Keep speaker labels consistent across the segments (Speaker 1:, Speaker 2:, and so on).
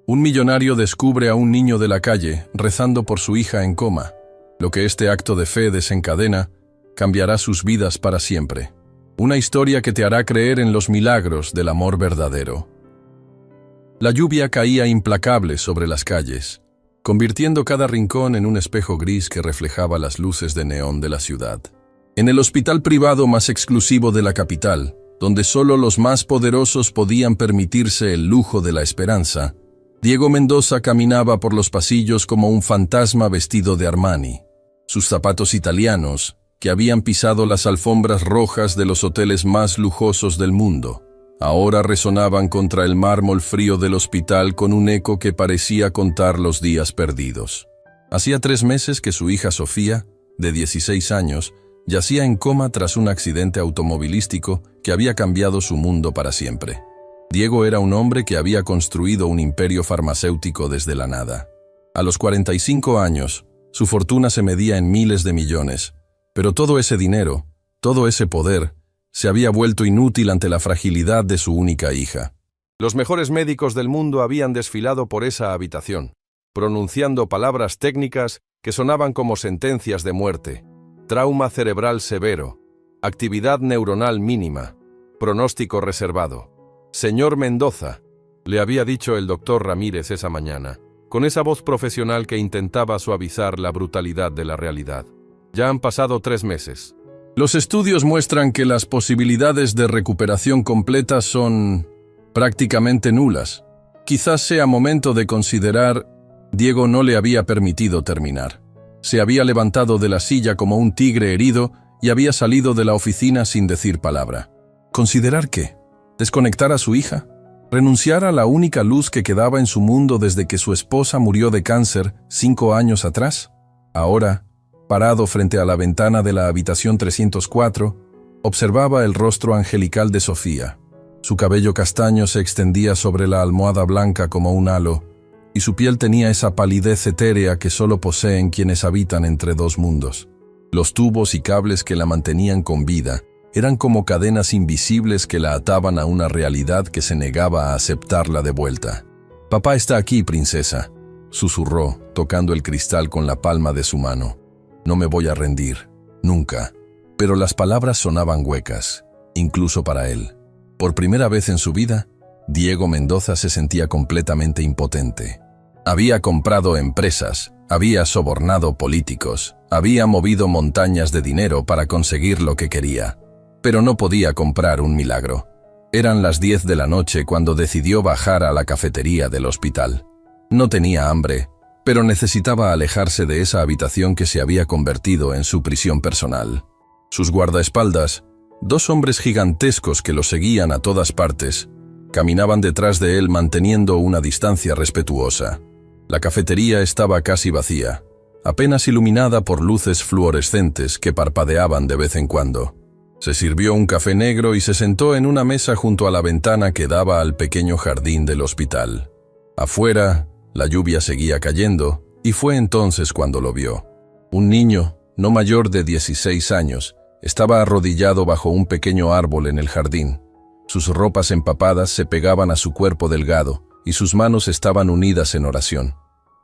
Speaker 1: Un millonario descubre a un niño de la calle rezando por su hija en coma. Lo que este acto de fe desencadena cambiará sus vidas para siempre. Una historia que te hará creer en los milagros del amor verdadero. La lluvia caía implacable sobre las calles, convirtiendo cada rincón en un espejo gris que reflejaba las luces de neón de la ciudad. En el hospital privado más exclusivo de la capital, donde solo los más poderosos podían permitirse el lujo de la esperanza, Diego Mendoza caminaba por los pasillos como un fantasma vestido de Armani. Sus zapatos italianos, que habían pisado las alfombras rojas de los hoteles más lujosos del mundo, ahora resonaban contra el mármol frío del hospital con un eco que parecía contar los días perdidos. Hacía 3 meses que su hija Sofía, de 16 años, yacía en coma tras un accidente automovilístico que había cambiado su mundo para siempre. Diego era un hombre que había construido un imperio farmacéutico desde la nada. A los 45 años, su fortuna se medía en miles de millones, pero todo ese dinero, todo ese poder, se había vuelto inútil ante la fragilidad de su única hija. Los mejores médicos del mundo habían desfilado por esa habitación, pronunciando palabras técnicas que sonaban como sentencias de muerte: trauma cerebral severo, actividad neuronal mínima, pronóstico reservado. «Señor Mendoza», le había dicho el doctor Ramírez esa mañana, con esa voz profesional que intentaba suavizar la brutalidad de la realidad. Ya han pasado 3 meses. Los estudios muestran que las posibilidades de recuperación completa son prácticamente nulas. Quizás sea momento de considerar. Diego no le había permitido terminar. Se había levantado de la silla como un tigre herido y había salido de la oficina sin decir palabra. ¿Considerar qué? ¿Desconectar a su hija? ¿Renunciar a la única luz que quedaba en su mundo desde que su esposa murió de cáncer 5 años atrás? Ahora, parado frente a la ventana de la habitación 304, observaba el rostro angelical de Sofía. Su cabello castaño se extendía sobre la almohada blanca como un halo, y su piel tenía esa palidez etérea que solo poseen quienes habitan entre 2 mundos. Los tubos y cables que la mantenían con vida eran como cadenas invisibles que la ataban a una realidad que se negaba a aceptarla de vuelta. «Papá está aquí, princesa», susurró, tocando el cristal con la palma de su mano. «No me voy a rendir, nunca». Pero las palabras sonaban huecas, incluso para él. Por primera vez en su vida, Diego Mendoza se sentía completamente impotente. Había comprado empresas, había sobornado políticos, había movido montañas de dinero para conseguir lo que quería. Pero no podía comprar un milagro. Eran las 10 de la noche cuando decidió bajar a la cafetería del hospital. No tenía hambre, pero necesitaba alejarse de esa habitación que se había convertido en su prisión personal. Sus guardaespaldas, 2 hombres gigantescos que lo seguían a todas partes, caminaban detrás de él manteniendo una distancia respetuosa. La cafetería estaba casi vacía, apenas iluminada por luces fluorescentes que parpadeaban de vez en cuando. Se sirvió un café negro y se sentó en una mesa junto a la ventana que daba al pequeño jardín del hospital. Afuera, la lluvia seguía cayendo, y fue entonces cuando lo vio. Un niño, no mayor de 16 años, estaba arrodillado bajo un pequeño árbol en el jardín. Sus ropas empapadas se pegaban a su cuerpo delgado, y sus manos estaban unidas en oración.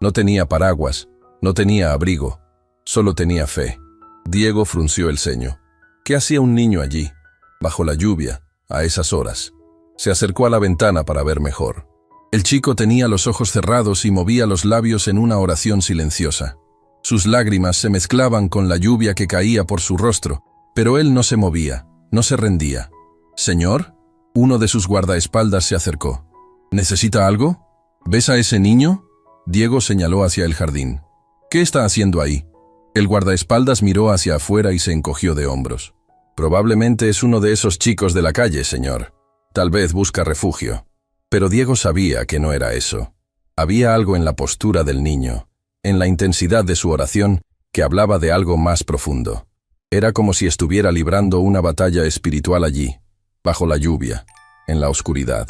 Speaker 1: No tenía paraguas, no tenía abrigo, solo tenía fe. Diego frunció el ceño. ¿Qué hacía un niño allí, bajo la lluvia, a esas horas? Se acercó a la ventana para ver mejor. El chico tenía los ojos cerrados y movía los labios en una oración silenciosa. Sus lágrimas se mezclaban con la lluvia que caía por su rostro, pero él no se movía, no se rendía. «¿Señor?» Uno de sus guardaespaldas se acercó. «¿Necesita algo? ¿Ves a ese niño?» Diego señaló hacia el jardín. «¿Qué está haciendo ahí?» El guardaespaldas miró hacia afuera y se encogió de hombros. «Probablemente es uno de esos chicos de la calle, señor. Tal vez busca refugio». Pero Diego sabía que no era eso. Había algo en la postura del niño, en la intensidad de su oración, que hablaba de algo más profundo. Era como si estuviera librando una batalla espiritual allí, bajo la lluvia, en la oscuridad.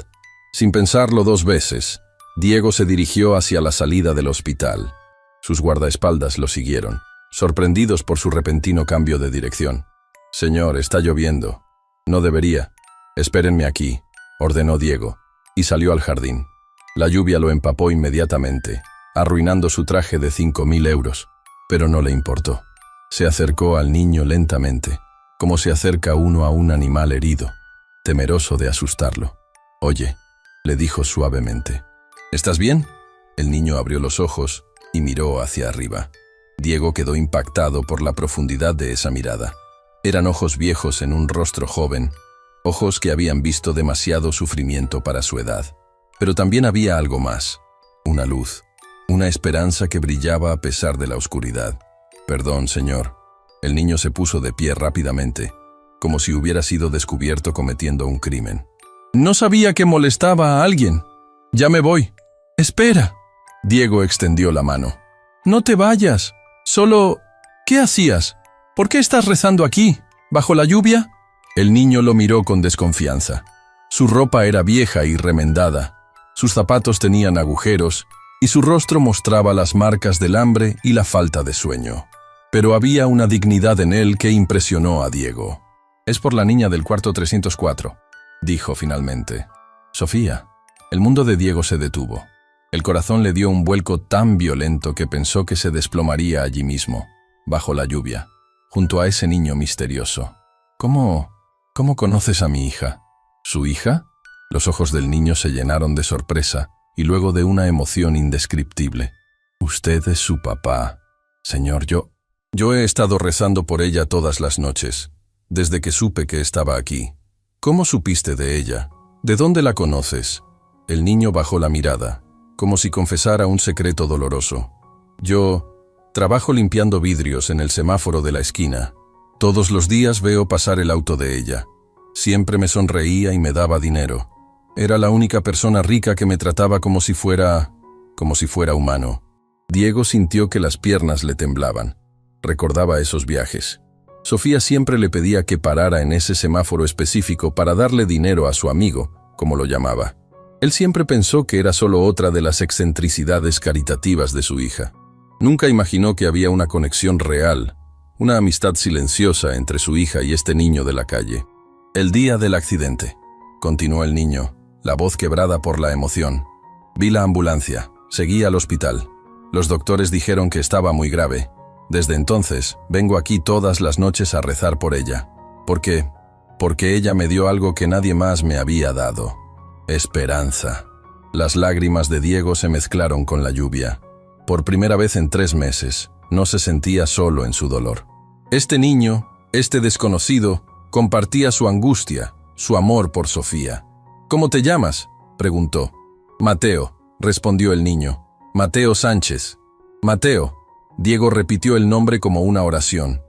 Speaker 1: Sin pensarlo 2 veces, Diego se dirigió hacia la salida del hospital. Sus guardaespaldas lo siguieron, sorprendidos por su repentino cambio de dirección. «Señor, está lloviendo». «No debería. Espérenme aquí», ordenó Diego, y salió al jardín. La lluvia lo empapó inmediatamente, arruinando su traje de 5.000 euros, pero no le importó. Se acercó al niño lentamente, como se acerca uno a un animal herido, temeroso de asustarlo. «Oye», le dijo suavemente. «¿Estás bien?». El niño abrió los ojos y miró hacia arriba. Diego quedó impactado por la profundidad de esa mirada. Eran ojos viejos en un rostro joven, ojos que habían visto demasiado sufrimiento para su edad. Pero también había algo más, una luz, una esperanza que brillaba a pesar de la oscuridad. «Perdón, señor». El niño se puso de pie rápidamente, como si hubiera sido descubierto cometiendo un crimen. «No sabía que molestaba a alguien. Ya me voy». «Espera». Diego extendió la mano. «No te vayas. Solo... ¿Qué hacías? ¿Por qué estás rezando aquí, bajo la lluvia?». El niño lo miró con desconfianza. Su ropa era vieja y remendada. Sus zapatos tenían agujeros y su rostro mostraba las marcas del hambre y la falta de sueño. Pero había una dignidad en él que impresionó a Diego. «Es por la niña del cuarto 304», dijo finalmente. «Sofía». El mundo de Diego se detuvo. El corazón le dio un vuelco tan violento que pensó que se desplomaría allí mismo, bajo la lluvia, junto a ese niño misterioso. «¿Cómo conoces a mi hija?». «¿Su hija?». Los ojos del niño se llenaron de sorpresa y luego de una emoción indescriptible. «Usted es su papá, señor. Yo he estado rezando por ella todas las noches, desde que supe que estaba aquí». «¿Cómo supiste de ella? ¿De dónde la conoces?». El niño bajó la mirada, como si confesara un secreto doloroso. «Yo trabajo limpiando vidrios en el semáforo de la esquina. Todos los días veo pasar el auto de ella. Siempre me sonreía y me daba dinero. Era la única persona rica que me trataba como si fuera humano». Diego sintió que las piernas le temblaban. Recordaba esos viajes. Sofía siempre le pedía que parara en ese semáforo específico para darle dinero a su amigo, como lo llamaba. Él siempre pensó que era solo otra de las excentricidades caritativas de su hija. Nunca imaginó que había una conexión real, una amistad silenciosa entre su hija y este niño de la calle. «El día del accidente», continuó el niño, la voz quebrada por la emoción. «Vi la ambulancia, seguí al hospital. Los doctores dijeron que estaba muy grave. Desde entonces, vengo aquí todas las noches a rezar por ella. Porque ella me dio algo que nadie más me había dado. Esperanza». Las lágrimas de Diego se mezclaron con la lluvia. Por primera vez en 3 meses, no se sentía solo en su dolor. Este niño, este desconocido, compartía su angustia, su amor por Sofía. «¿Cómo te llamas?», preguntó. «Mateo», respondió el niño. «Mateo Sánchez». «Mateo». Diego repitió el nombre como una oración.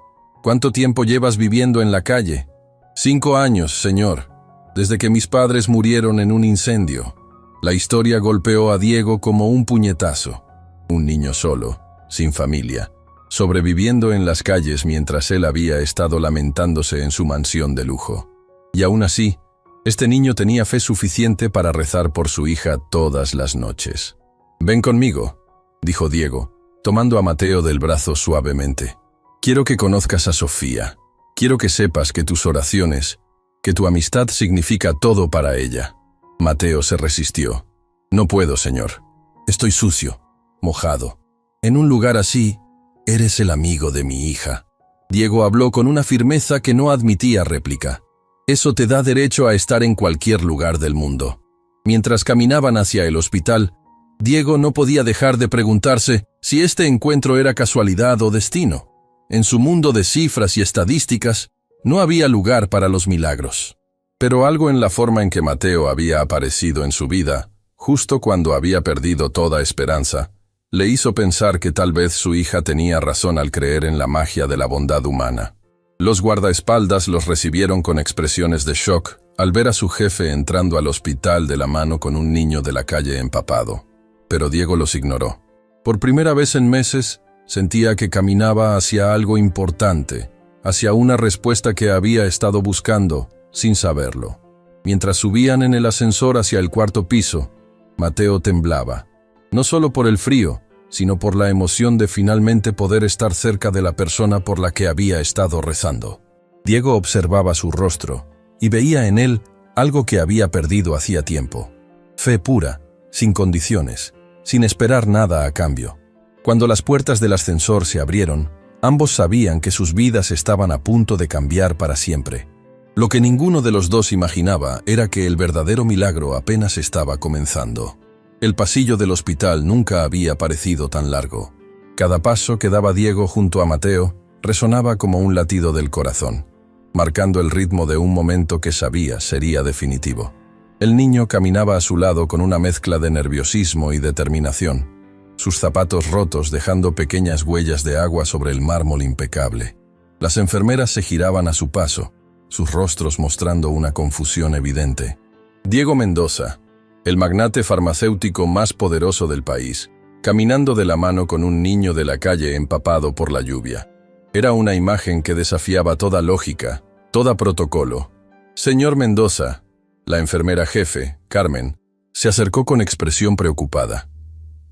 Speaker 1: «¿Cuánto tiempo llevas viviendo en la calle?». «5 años, señor, desde que mis padres murieron en un incendio». La historia golpeó a Diego como un puñetazo. Un niño solo, sin familia, sobreviviendo en las calles mientras él había estado lamentándose en su mansión de lujo. Y aún así, este niño tenía fe suficiente para rezar por su hija todas las noches. «Ven conmigo», dijo Diego, tomando a Mateo del brazo suavemente. «Quiero que conozcas a Sofía. Quiero que sepas que tus oraciones, que tu amistad significa todo para ella». Mateo se resistió. «No puedo, señor. Estoy sucio, mojado. En un lugar así, eres el amigo de mi hija». Diego habló con una firmeza que no admitía réplica. «Eso te da derecho a estar en cualquier lugar del mundo». Mientras caminaban hacia el hospital, Diego no podía dejar de preguntarse si este encuentro era casualidad o destino. En su mundo de cifras y estadísticas, no había lugar para los milagros. Pero algo en la forma en que Mateo había aparecido en su vida, justo cuando había perdido toda esperanza, le hizo pensar que tal vez su hija tenía razón al creer en la magia de la bondad humana. Los guardaespaldas los recibieron con expresiones de shock al ver a su jefe entrando al hospital de la mano con un niño de la calle empapado. Pero Diego los ignoró. Por primera vez en meses, sentía que caminaba hacia algo importante, hacia una respuesta que había estado buscando, sin saberlo. Mientras subían en el ascensor hacia el 4º piso, Mateo temblaba, no solo por el frío, sino por la emoción de finalmente poder estar cerca de la persona por la que había estado rezando. Diego observaba su rostro y veía en él algo que había perdido hacía tiempo. Fe pura, sin condiciones, sin esperar nada a cambio. Cuando las puertas del ascensor se abrieron, ambos sabían que sus vidas estaban a punto de cambiar para siempre. Lo que ninguno de los dos imaginaba era que el verdadero milagro apenas estaba comenzando. El pasillo del hospital nunca había parecido tan largo. Cada paso que daba Diego junto a Mateo resonaba como un latido del corazón, marcando el ritmo de un momento que sabía sería definitivo. El niño caminaba a su lado con una mezcla de nerviosismo y determinación, sus zapatos rotos dejando pequeñas huellas de agua sobre el mármol impecable. Las enfermeras se giraban a su paso, sus rostros mostrando una confusión evidente. Diego Mendoza, el magnate farmacéutico más poderoso del país, caminando de la mano con un niño de la calle empapado por la lluvia. Era una imagen que desafiaba toda lógica, toda protocolo. Señor Mendoza, la enfermera jefe, Carmen, se acercó con expresión preocupada.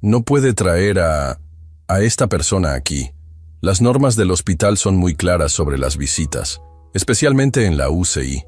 Speaker 1: No puede traer a esta persona aquí. Las normas del hospital son muy claras sobre las visitas, especialmente en la UCI.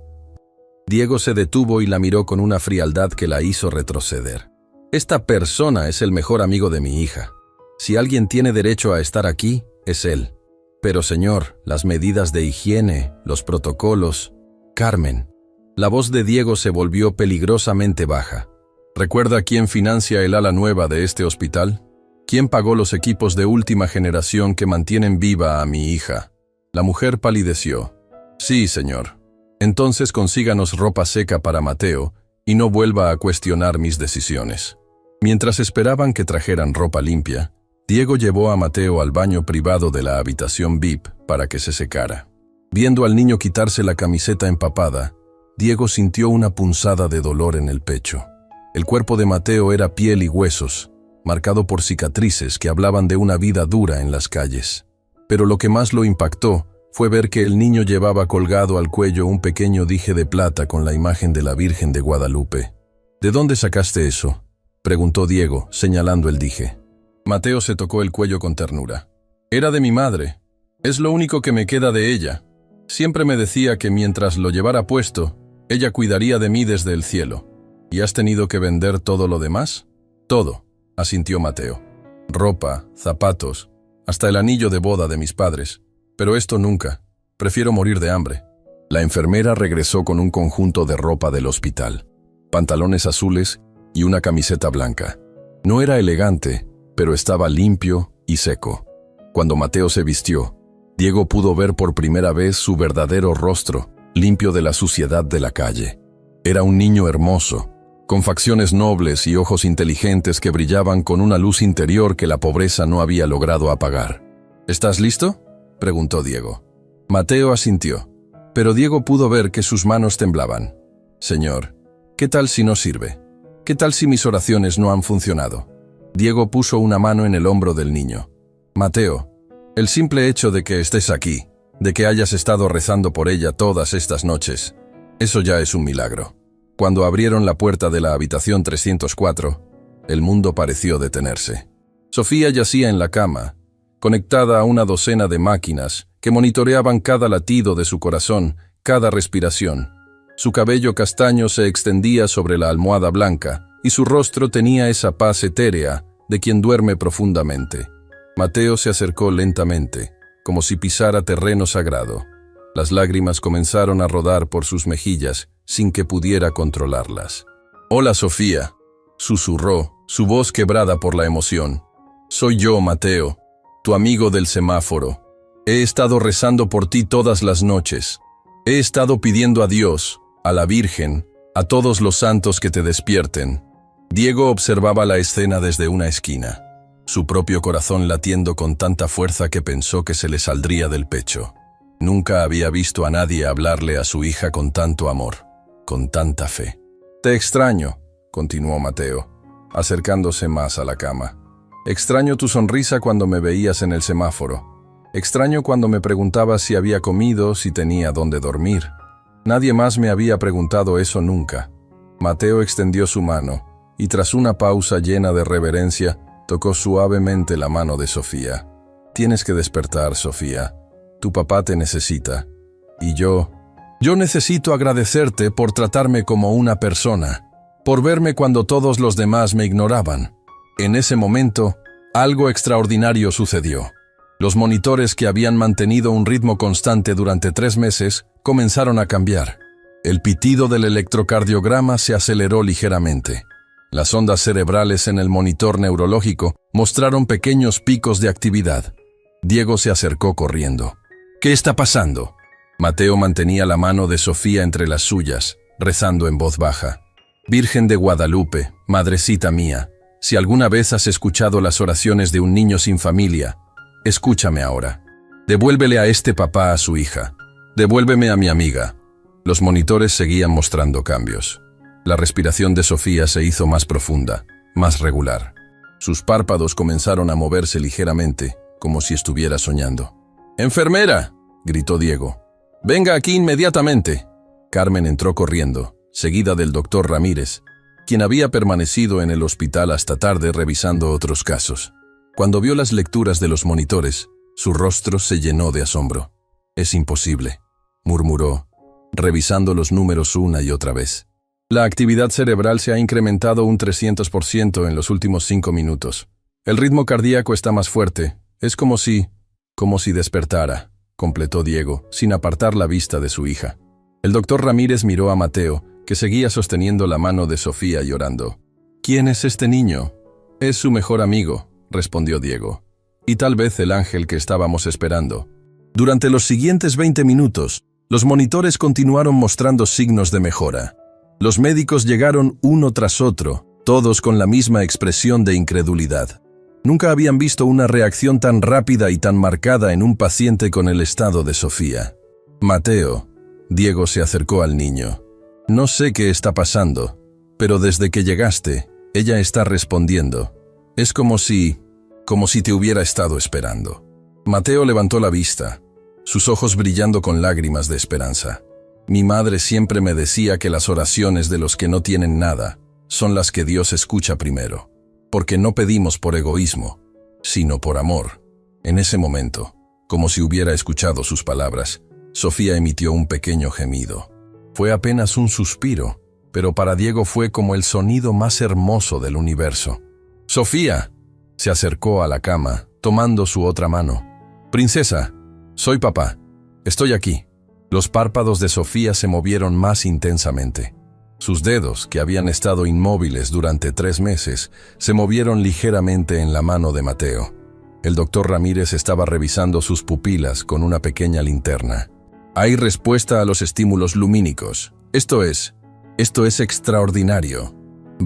Speaker 1: Diego se detuvo y la miró con una frialdad que la hizo retroceder. Esta persona es el mejor amigo de mi hija. Si alguien tiene derecho a estar aquí, es él. Pero señor, las medidas de higiene, los protocolos... Carmen. La voz de Diego se volvió peligrosamente baja. ¿Recuerda quién financia el ala nueva de este hospital? ¿Quién pagó los equipos de última generación que mantienen viva a mi hija? La mujer palideció. Sí, señor. Entonces consíganos ropa seca para Mateo y no vuelva a cuestionar mis decisiones. Mientras esperaban que trajeran ropa limpia, Diego llevó a Mateo al baño privado de la habitación VIP para que se secara. Viendo al niño quitarse la camiseta empapada, Diego sintió una punzada de dolor en el pecho. El cuerpo de Mateo era piel y huesos, marcado por cicatrices que hablaban de una vida dura en las calles. Pero lo que más lo impactó fue ver que el niño llevaba colgado al cuello un pequeño dije de plata con la imagen de la Virgen de Guadalupe. ¿De dónde sacaste eso?, preguntó Diego, señalando el dije. Mateo se tocó el cuello con ternura. Era de mi madre. Es lo único que me queda de ella. Siempre me decía que mientras lo llevara puesto, ella cuidaría de mí desde el cielo. ¿Y has tenido que vender todo lo demás? Todo, asintió Mateo. Ropa, zapatos, hasta el anillo de boda de mis padres. Pero esto nunca. Prefiero morir de hambre. La enfermera regresó con un conjunto de ropa del hospital. Pantalones azules y una camiseta blanca. No era elegante, pero estaba limpio y seco. Cuando Mateo se vistió, Diego pudo ver por primera vez su verdadero rostro, limpio de la suciedad de la calle. Era un niño hermoso, con facciones nobles y ojos inteligentes que brillaban con una luz interior que la pobreza no había logrado apagar. ¿Estás listo?, preguntó Diego. Mateo asintió, pero Diego pudo ver que sus manos temblaban. Señor, ¿qué tal si no sirve? ¿Qué tal si mis oraciones no han funcionado? Diego puso una mano en el hombro del niño. Mateo, el simple hecho de que estés aquí, de que hayas estado rezando por ella todas estas noches, eso ya es un milagro. Cuando abrieron la puerta de la habitación 304, el mundo pareció detenerse. Sofía yacía en la cama, conectada a una docena de máquinas que monitoreaban cada latido de su corazón, cada respiración. Su cabello castaño se extendía sobre la almohada blanca y su rostro tenía esa paz etérea de quien duerme profundamente. Mateo se acercó lentamente, como si pisara terreno sagrado. Las lágrimas comenzaron a rodar por sus mejillas sin que pudiera controlarlas. «Hola, Sofía», susurró, su voz quebrada por la emoción. «Soy yo, Mateo, tu amigo del semáforo. He estado rezando por ti todas las noches. He estado pidiendo a Dios, a la Virgen, a todos los santos que te despierten». Diego observaba la escena desde una esquina, su propio corazón latiendo con tanta fuerza que pensó que se le saldría del pecho. Nunca había visto a nadie hablarle a su hija con tanto amor, con tanta fe. «Te extraño», continuó Mateo, acercándose más a la cama. «Extraño tu sonrisa cuando me veías en el semáforo. Extraño cuando me preguntabas si había comido, si tenía dónde dormir. Nadie más me había preguntado eso nunca». Mateo extendió su mano, y tras una pausa llena de reverencia, tocó suavemente la mano de Sofía. «Tienes que despertar, Sofía. Tu papá te necesita. Y yo necesito agradecerte por tratarme como una persona. por verme cuando todos los demás me ignoraban. En ese momento, algo extraordinario sucedió. Los monitores que habían mantenido un ritmo constante durante 3 meses comenzaron a cambiar. El pitido del electrocardiograma se aceleró ligeramente. Las ondas cerebrales en el monitor neurológico mostraron pequeños picos de actividad. Diego se acercó corriendo. ¿Qué está pasando? Mateo mantenía la mano de Sofía entre las suyas, rezando en voz baja. Virgen de Guadalupe, madrecita mía, si alguna vez has escuchado las oraciones de un niño sin familia, escúchame ahora. Devuélvele a este papá a su hija. Devuélveme a mi amiga. Los monitores seguían mostrando cambios. La respiración de Sofía se hizo más profunda, más regular. Sus párpados comenzaron a moverse ligeramente, como si estuviera soñando. ¡Enfermera!, gritó Diego. ¡Venga aquí inmediatamente! Carmen entró corriendo, seguida del doctor Ramírez, quien había permanecido en el hospital hasta tarde revisando otros casos. Cuando vio las lecturas de los monitores, su rostro se llenó de asombro. «Es imposible», murmuró, revisando los números una y otra vez. La actividad cerebral se ha incrementado un 300% en los últimos 5 minutos. El ritmo cardíaco está más fuerte. Es como si despertara, completó Diego, sin apartar la vista de su hija. El doctor Ramírez miró a Mateo, que seguía sosteniendo la mano de Sofía llorando. «¿Quién es este niño?» «Es su mejor amigo», respondió Diego. «Y tal vez el ángel que estábamos esperando». Durante los siguientes 20 minutos, los monitores continuaron mostrando signos de mejora. Los médicos llegaron uno tras otro, todos con la misma expresión de incredulidad. Nunca habían visto una reacción tan rápida y tan marcada en un paciente con el estado de Sofía. «Mateo», Diego se acercó al niño. «No sé qué está pasando, pero desde que llegaste, ella está respondiendo. Es como si te hubiera estado esperando». Mateo levantó la vista, sus ojos brillando con lágrimas de esperanza. «Mi madre siempre me decía que las oraciones de los que no tienen nada son las que Dios escucha primero, porque no pedimos por egoísmo, sino por amor». En ese momento, como si hubiera escuchado sus palabras, Sofía emitió un pequeño gemido. Fue apenas un suspiro, pero para Diego fue como el sonido más hermoso del universo. «¡Sofía!», se acercó a la cama, tomando su otra mano. «Princesa, soy papá. Estoy aquí». Los párpados de Sofía se movieron más intensamente. Sus dedos, que habían estado inmóviles durante 3 meses, se movieron ligeramente en la mano de Mateo. El doctor Ramírez estaba revisando sus pupilas con una pequeña linterna. «Hay respuesta a los estímulos lumínicos. Esto es extraordinario».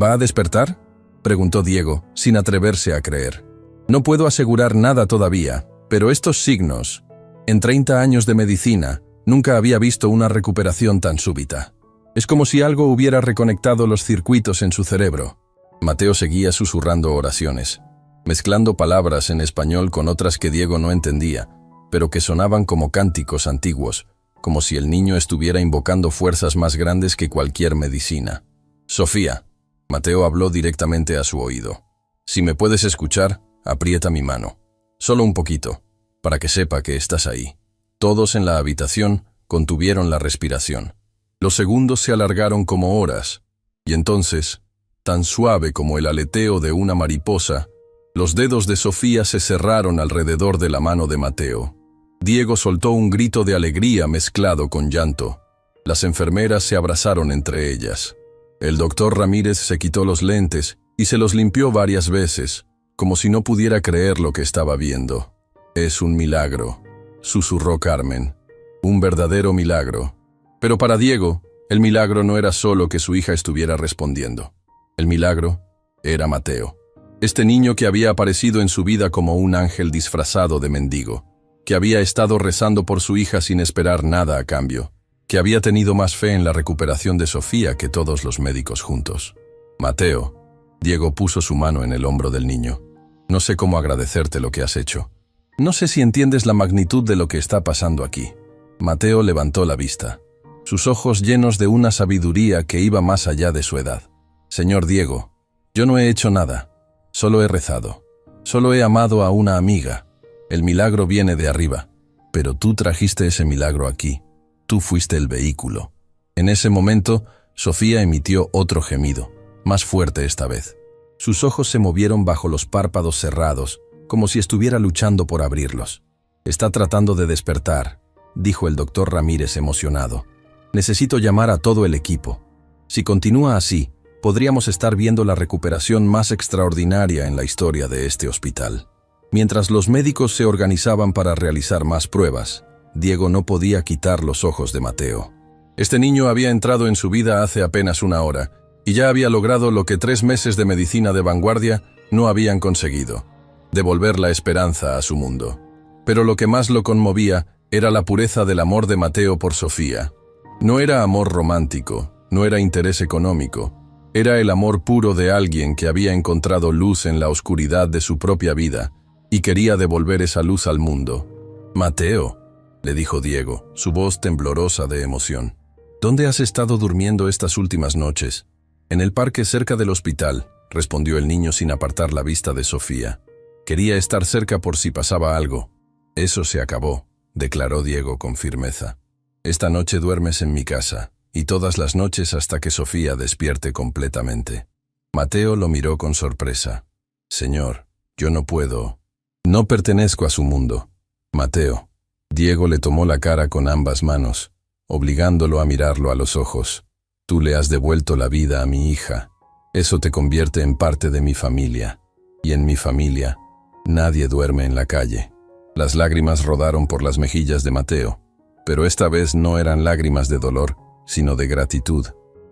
Speaker 1: «¿Va a despertar?», preguntó Diego, sin atreverse a creer. «No puedo asegurar nada todavía, pero estos signos, en 30 años de medicina, nunca había visto una recuperación tan súbita. Es como si algo hubiera reconectado los circuitos en su cerebro». Mateo seguía susurrando oraciones, mezclando palabras en español con otras que Diego no entendía, pero que sonaban como cánticos antiguos, como si el niño estuviera invocando fuerzas más grandes que cualquier medicina. «Sofía», Mateo habló directamente a su oído. «Si me puedes escuchar, aprieta mi mano. Solo un poquito, para que sepa que estás ahí». Todos en la habitación contuvieron la respiración. Los segundos se alargaron como horas, y entonces, tan suave como el aleteo de una mariposa, los dedos de Sofía se cerraron alrededor de la mano de Mateo. Diego soltó un grito de alegría mezclado con llanto. Las enfermeras se abrazaron entre ellas. El doctor Ramírez se quitó los lentes y se los limpió varias veces, como si no pudiera creer lo que estaba viendo. «Es un milagro», susurró Carmen. «Un verdadero milagro». Pero para Diego, el milagro no era solo que su hija estuviera respondiendo. El milagro era Mateo. Este niño que había aparecido en su vida como un ángel disfrazado de mendigo, que había estado rezando por su hija sin esperar nada a cambio, que había tenido más fe en la recuperación de Sofía que todos los médicos juntos. «Mateo», Diego puso su mano en el hombro del niño. «No sé cómo agradecerte lo que has hecho. No sé si entiendes la magnitud de lo que está pasando aquí». Mateo levantó la vista, sus ojos llenos de una sabiduría que iba más allá de su edad. «Señor Diego, yo no he hecho nada. Solo he rezado. Solo he amado a una amiga. El milagro viene de arriba. Pero tú trajiste ese milagro aquí. Tú fuiste el vehículo». En ese momento, Sofía emitió otro gemido. más fuerte esta vez. Sus ojos se movieron bajo los párpados cerrados, como si estuviera luchando por abrirlos. «Está tratando de despertar», dijo el doctor Ramírez emocionado. «Necesito llamar a todo el equipo. Si continúa así, podríamos estar viendo la recuperación más extraordinaria en la historia de este hospital». Mientras los médicos se organizaban para realizar más pruebas, Diego no podía quitar los ojos de Mateo. Este niño había entrado en su vida hace apenas una hora y ya había logrado lo que 3 meses de medicina de vanguardia no habían conseguido: devolver la esperanza a su mundo. Pero lo que más lo conmovía era la pureza del amor de Mateo por Sofía. No era amor romántico, no era interés económico, era el amor puro de alguien que había encontrado luz en la oscuridad de su propia vida y quería devolver esa luz al mundo. «Mateo», le dijo Diego, su voz temblorosa de emoción. «¿Dónde has estado durmiendo estas últimas noches?» «En el parque cerca del hospital», respondió el niño sin apartar la vista de Sofía. «Quería estar cerca por si pasaba algo». «Eso se acabó», declaró Diego con firmeza. «Esta noche duermes en mi casa, y todas las noches hasta que Sofía despierte completamente». Mateo lo miró con sorpresa. «Señor, yo no puedo. No pertenezco a su mundo». «Mateo». Diego le tomó la cara con ambas manos, obligándolo a mirarlo a los ojos. «Tú le has devuelto la vida a mi hija. Eso te convierte en parte de mi familia. Y en mi familia, nadie duerme en la calle». Las lágrimas rodaron por las mejillas de Mateo, pero esta vez no eran lágrimas de dolor, sino de gratitud.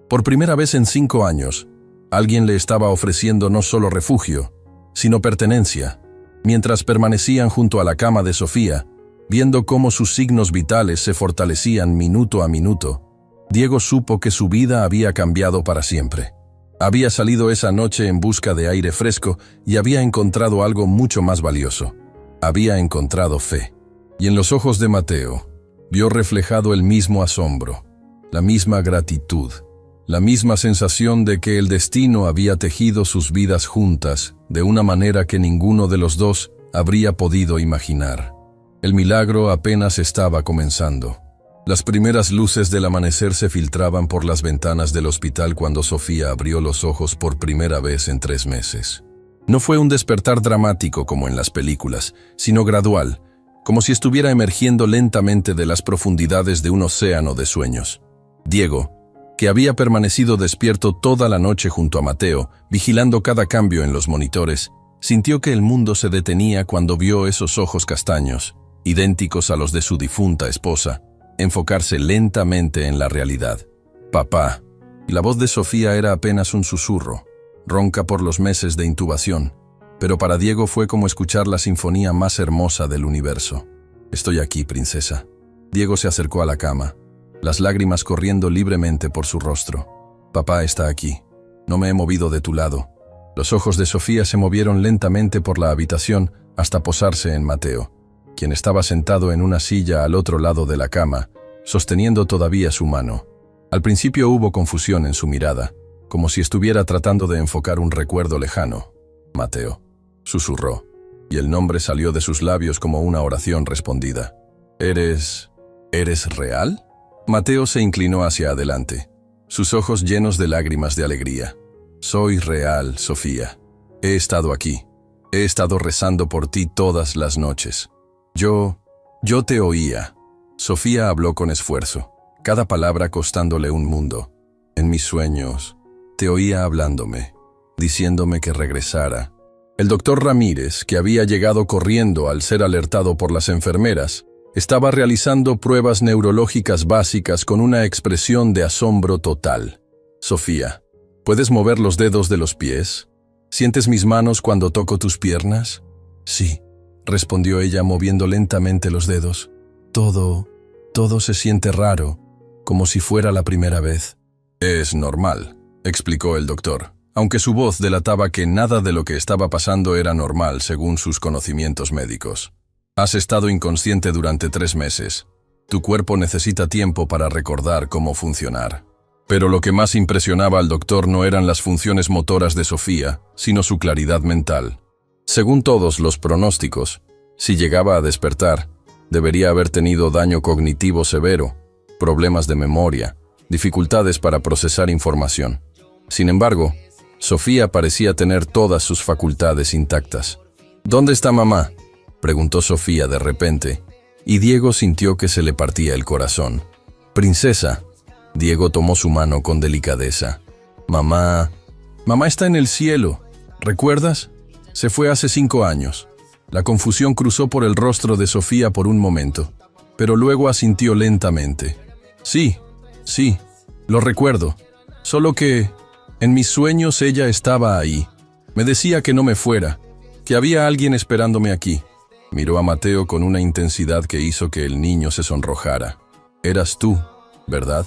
Speaker 1: Por primera vez en 5 años, alguien le estaba ofreciendo no solo refugio, sino pertenencia. Mientras permanecían junto a la cama de Sofía, viendo cómo sus signos vitales se fortalecían minuto a minuto, Diego supo que su vida había cambiado para siempre. Había salido esa noche en busca de aire fresco y había encontrado algo mucho más valioso. Había encontrado fe. Y en los ojos de Mateo vio reflejado el mismo asombro, la misma gratitud, la misma sensación de que el destino había tejido sus vidas juntas de una manera que ninguno de los dos habría podido imaginar. El milagro apenas estaba comenzando. Las primeras luces del amanecer se filtraban por las ventanas del hospital cuando Sofía abrió los ojos por primera vez en 3 meses. No fue un despertar dramático como en las películas, sino gradual, como si estuviera emergiendo lentamente de las profundidades de un océano de sueños. Diego, que había permanecido despierto toda la noche junto a Mateo, vigilando cada cambio en los monitores, sintió que el mundo se detenía cuando vio esos ojos castaños, idénticos a los de su difunta esposa, enfocarse lentamente en la realidad. «Papá». Y la voz de Sofía era apenas un susurro, ronca por los meses de intubación, pero para Diego fue como escuchar la sinfonía más hermosa del universo. «Estoy aquí, princesa». Diego se acercó a la cama, las lágrimas corriendo libremente por su rostro. «Papá está aquí. No me he movido de tu lado». Los ojos de Sofía se movieron lentamente por la habitación hasta posarse en Mateo, quien estaba sentado en una silla al otro lado de la cama, sosteniendo todavía su mano. Al principio hubo confusión en su mirada, como si estuviera tratando de enfocar un recuerdo lejano. «Mateo», susurró, y el nombre salió de sus labios como una oración respondida. ¿Eres real?» Mateo se inclinó hacia adelante, sus ojos llenos de lágrimas de alegría. «Soy real, Sofía. He estado aquí. He estado rezando por ti todas las noches. Yo te oía». Sofía habló con esfuerzo, cada palabra costándole un mundo. «En mis sueños, te oía hablándome, diciéndome que regresara». El doctor Ramírez, que había llegado corriendo al ser alertado por las enfermeras, estaba realizando pruebas neurológicas básicas con una expresión de asombro total. «Sofía, ¿puedes mover los dedos de los pies? ¿Sientes mis manos cuando toco tus piernas?» «Sí», respondió ella moviendo lentamente los dedos. Todo se siente raro, como si fuera la primera vez». «Es normal», explicó el doctor, aunque su voz delataba que nada de lo que estaba pasando era normal según sus conocimientos médicos. «Has estado inconsciente durante 3 meses. Tu cuerpo necesita tiempo para recordar cómo funcionar». Pero lo que más impresionaba al doctor no eran las funciones motoras de Sofía, sino su claridad mental. Según todos los pronósticos, si llegaba a despertar, debería haber tenido daño cognitivo severo, problemas de memoria, dificultades para procesar información. Sin embargo, Sofía parecía tener todas sus facultades intactas. ¿Dónde está mamá?, preguntó Sofía de repente, y Diego sintió que se le partía el corazón. Princesa. Diego tomó su mano con delicadeza. Mamá está en el cielo. ¿Recuerdas? Se fue hace 5 años. La confusión cruzó por el rostro de Sofía por un momento, pero luego asintió lentamente. Sí, lo recuerdo. Solo que, en mis sueños ella estaba ahí. Me decía que no me fuera, que había alguien esperándome aquí. Miró a Mateo con una intensidad que hizo que el niño se sonrojara. Eras tú, ¿verdad?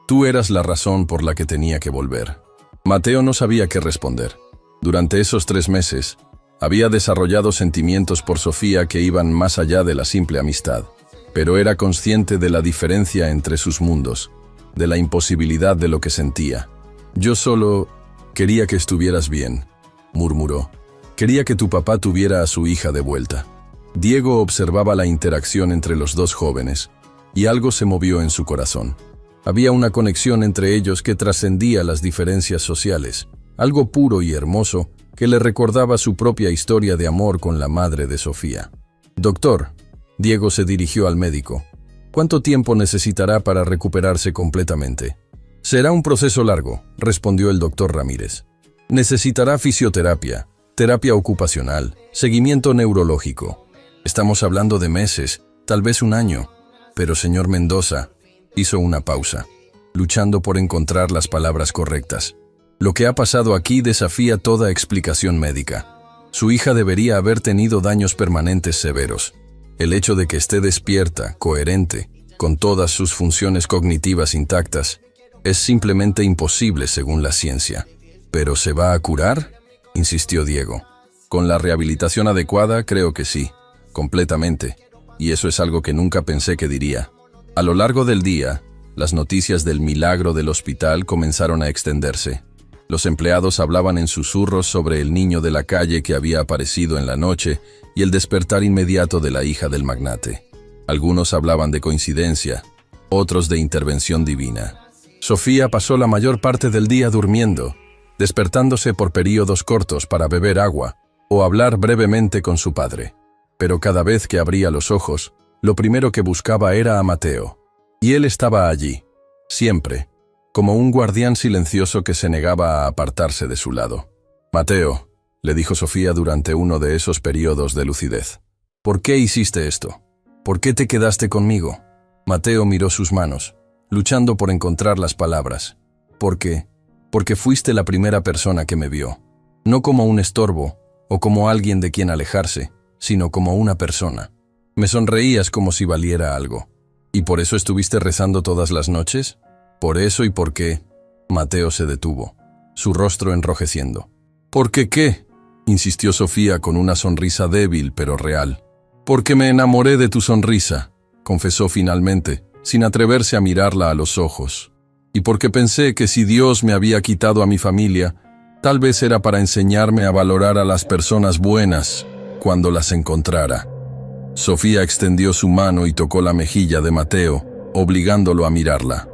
Speaker 1: Tú eras la razón por la que tenía que volver. Mateo no sabía qué responder. Durante esos 3 meses, había desarrollado sentimientos por Sofía que iban más allá de la simple amistad, pero era consciente de la diferencia entre sus mundos, de la imposibilidad de lo que sentía. Yo solo quería que estuvieras bien, murmuró. Quería que tu papá tuviera a su hija de vuelta. Diego observaba la interacción entre los dos jóvenes, y algo se movió en su corazón. Había una conexión entre ellos que trascendía las diferencias sociales, algo puro y hermoso que le recordaba su propia historia de amor con la madre de Sofía. Doctor, Diego se dirigió al médico. ¿Cuánto tiempo necesitará para recuperarse completamente? Será un proceso largo, respondió el doctor Ramírez. Necesitará fisioterapia, terapia ocupacional, seguimiento neurológico. Estamos hablando de meses, tal vez 1 año. Pero señor Mendoza, hizo una pausa, luchando por encontrar las palabras correctas. Lo que ha pasado aquí desafía toda explicación médica. Su hija debería haber tenido daños permanentes severos. El hecho de que esté despierta, coherente, con todas sus funciones cognitivas intactas, es simplemente imposible según la ciencia. ¿Pero se va a curar?, insistió Diego. Con la rehabilitación adecuada, creo que sí, completamente. Y eso es algo que nunca pensé que diría. A lo largo del día, las noticias del milagro del hospital comenzaron a extenderse. Los empleados hablaban en susurros sobre el niño de la calle que había aparecido en la noche y el despertar inmediato de la hija del magnate. Algunos hablaban de coincidencia, otros de intervención divina. Sofía pasó la mayor parte del día durmiendo, despertándose por períodos cortos para beber agua o hablar brevemente con su padre. Pero cada vez que abría los ojos, lo primero que buscaba era a Mateo. Y él estaba allí, siempre, como un guardián silencioso que se negaba a apartarse de su lado. Mateo, le dijo Sofía durante uno de esos periodos de lucidez. ¿Por qué hiciste esto? ¿Por qué te quedaste conmigo? Mateo miró sus manos, luchando por encontrar las palabras. ¿Por qué? Porque fuiste la primera persona que me vio. No como un estorbo o como alguien de quien alejarse, sino como una persona. Me sonreías como si valiera algo. ¿Y por eso estuviste rezando todas las noches? ¿Por eso y por qué? Mateo se detuvo, su rostro enrojeciendo. ¿Por qué qué?, insistió Sofía con una sonrisa débil pero real. Porque me enamoré de tu sonrisa, confesó finalmente, sin atreverse a mirarla a los ojos. Y porque pensé que si Dios me había quitado a mi familia, tal vez era para enseñarme a valorar a las personas buenas cuando las encontrara. Sofía extendió su mano y tocó la mejilla de Mateo, obligándolo a mirarla.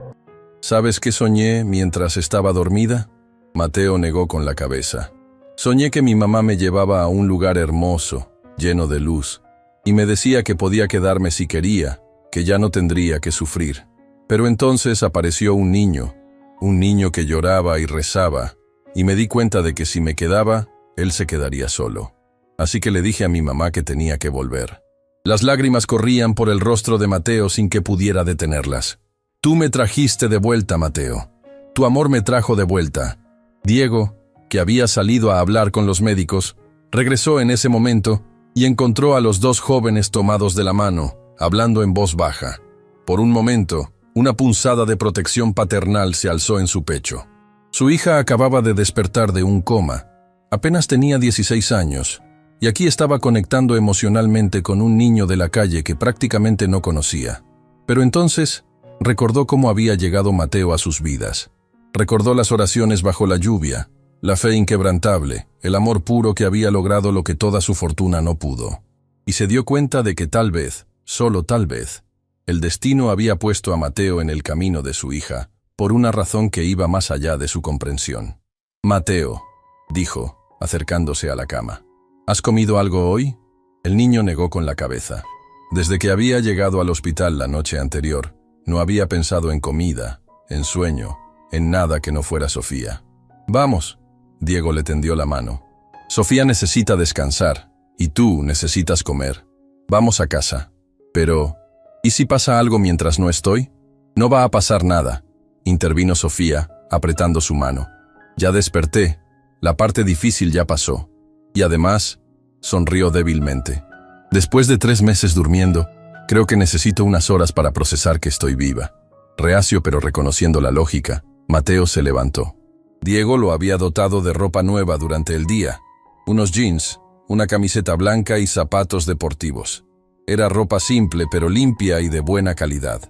Speaker 1: ¿Sabes qué soñé mientras estaba dormida? Mateo negó con la cabeza. Soñé que mi mamá me llevaba a un lugar hermoso, lleno de luz, y me decía que podía quedarme si quería, que ya no tendría que sufrir. Pero entonces apareció un niño que lloraba y rezaba, y me di cuenta de que si me quedaba, él se quedaría solo. Así que le dije a mi mamá que tenía que volver. Las lágrimas corrían por el rostro de Mateo sin que pudiera detenerlas. Tú me trajiste de vuelta, Mateo. Tu amor me trajo de vuelta. Diego, que había salido a hablar con los médicos, regresó en ese momento y encontró a los 2 jóvenes tomados de la mano, hablando en voz baja. Por un momento, una punzada de protección paternal se alzó en su pecho. Su hija acababa de despertar de un coma. Apenas tenía 16 años, y aquí estaba conectando emocionalmente con un niño de la calle que prácticamente no conocía. Pero entonces recordó cómo había llegado Mateo a sus vidas. Recordó las oraciones bajo la lluvia, la fe inquebrantable, el amor puro que había logrado lo que toda su fortuna no pudo. Y se dio cuenta de que tal vez, solo tal vez, el destino había puesto a Mateo en el camino de su hija, por una razón que iba más allá de su comprensión. Mateo, dijo, acercándose a la cama. ¿Has comido algo hoy? El niño negó con la cabeza. Desde que había llegado al hospital la noche anterior, no había pensado en comida, en sueño, en nada que no fuera Sofía. Vamos, Diego le tendió la mano. Sofía necesita descansar, y tú necesitas comer. Vamos a casa. Pero, ¿y si pasa algo mientras no estoy? No va a pasar nada, intervino Sofía, apretando su mano. Ya desperté, la parte difícil ya pasó. Y además, sonrió débilmente. Después de 3 meses durmiendo, creo que necesito unas horas para procesar que estoy viva. Reacio pero reconociendo la lógica, Mateo se levantó. Diego lo había dotado de ropa nueva durante el día. Unos jeans, una camiseta blanca y zapatos deportivos. Era ropa simple pero limpia y de buena calidad.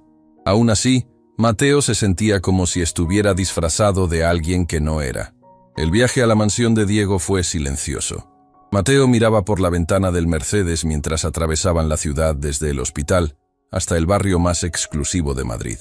Speaker 1: Aún así, Mateo se sentía como si estuviera disfrazado de alguien que no era. El viaje a la mansión de Diego fue silencioso. Mateo miraba por la ventana del Mercedes mientras atravesaban la ciudad desde el hospital hasta el barrio más exclusivo de Madrid.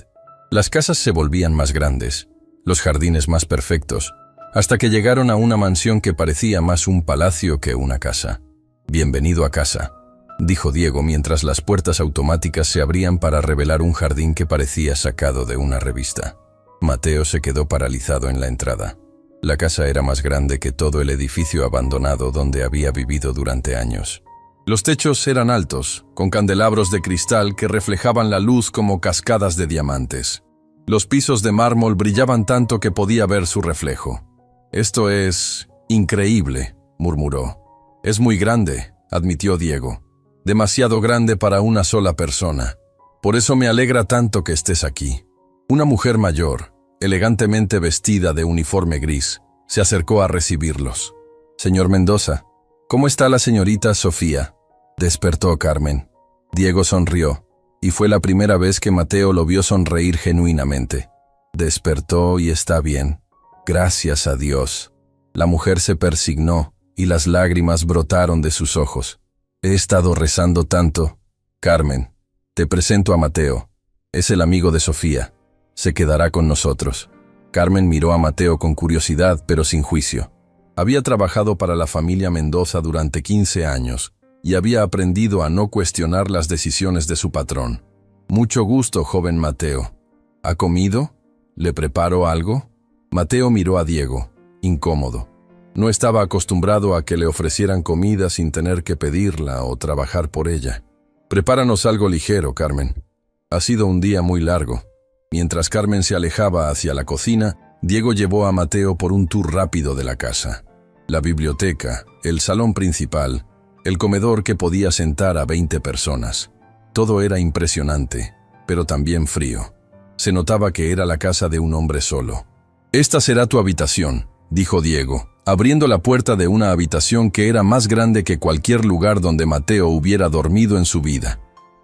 Speaker 1: Las casas se volvían más grandes, los jardines más perfectos, hasta que llegaron a una mansión que parecía más un palacio que una casa. «Bienvenido a casa», dijo Diego mientras las puertas automáticas se abrían para revelar un jardín que parecía sacado de una revista. Mateo se quedó paralizado en la entrada. La casa era más grande que todo el edificio abandonado donde había vivido durante años. Los techos eran altos, con candelabros de cristal que reflejaban la luz como cascadas de diamantes. Los pisos de mármol brillaban tanto que podía ver su reflejo. «Esto es increíble», murmuró. «Es muy grande», admitió Diego. «Demasiado grande para una sola persona. Por eso me alegra tanto que estés aquí». Una mujer mayor, elegantemente vestida de uniforme gris, se acercó a recibirlos. «Señor Mendoza, ¿cómo está la señorita Sofía?», despertó Carmen. Diego sonrió, y fue la primera vez que Mateo lo vio sonreír genuinamente. «Despertó y está bien. Gracias a Dios». La mujer se persignó, y las lágrimas brotaron de sus ojos. «He estado rezando tanto». «Carmen, te presento a Mateo. Es el amigo de Sofía. Se quedará con nosotros». Carmen miró a Mateo con curiosidad, pero sin juicio. Había trabajado para la familia Mendoza durante 15 años y había aprendido a no cuestionar las decisiones de su patrón. «Mucho gusto, joven Mateo. ¿Ha comido? ¿Le preparo algo?» Mateo miró a Diego, incómodo. No estaba acostumbrado a que le ofrecieran comida sin tener que pedirla o trabajar por ella. «Prepáranos algo ligero, Carmen. Ha sido un día muy largo». Mientras Carmen se alejaba hacia la cocina, Diego llevó a Mateo por un tour rápido de la casa. La biblioteca, el salón principal, el comedor que podía sentar a 20 personas. Todo era impresionante, pero también frío. Se notaba que era la casa de un hombre solo. «Esta será tu habitación», dijo Diego, abriendo la puerta de una habitación que era más grande que cualquier lugar donde Mateo hubiera dormido en su vida.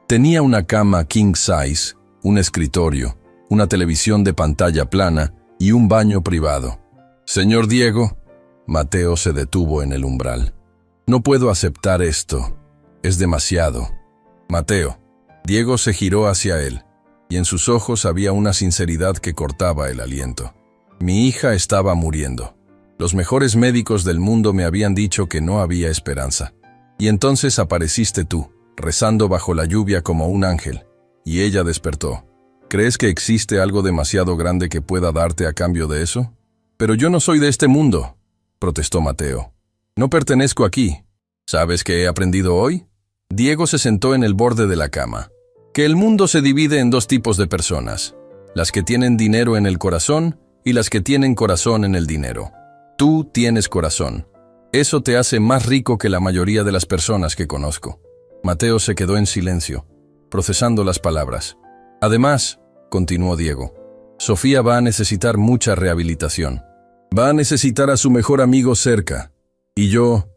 Speaker 1: Tenía una cama king size, un escritorio, una televisión de pantalla plana y un baño privado. «Señor Diego», Mateo se detuvo en el umbral. «No puedo aceptar esto. Es demasiado». «Mateo». Diego se giró hacia él, y en sus ojos había una sinceridad que cortaba el aliento. «Mi hija estaba muriendo. Los mejores médicos del mundo me habían dicho que no había esperanza. Y entonces apareciste tú, rezando bajo la lluvia como un ángel, y ella despertó. ¿Crees que existe algo demasiado grande que pueda darte a cambio de eso?» «Pero yo no soy de este mundo», protestó Mateo. «No pertenezco aquí. ¿Sabes qué he aprendido hoy?» Diego se sentó en el borde de la cama. «Que el mundo se divide en 2 tipos de personas, las que tienen dinero en el corazón y las que tienen corazón en el dinero. Tú tienes corazón. Eso te hace más rico que la mayoría de las personas que conozco». Mateo se quedó en silencio, procesando las palabras. «Además», continuó Diego, «Sofía va a necesitar mucha rehabilitación. Va a necesitar a su mejor amigo cerca. Y yo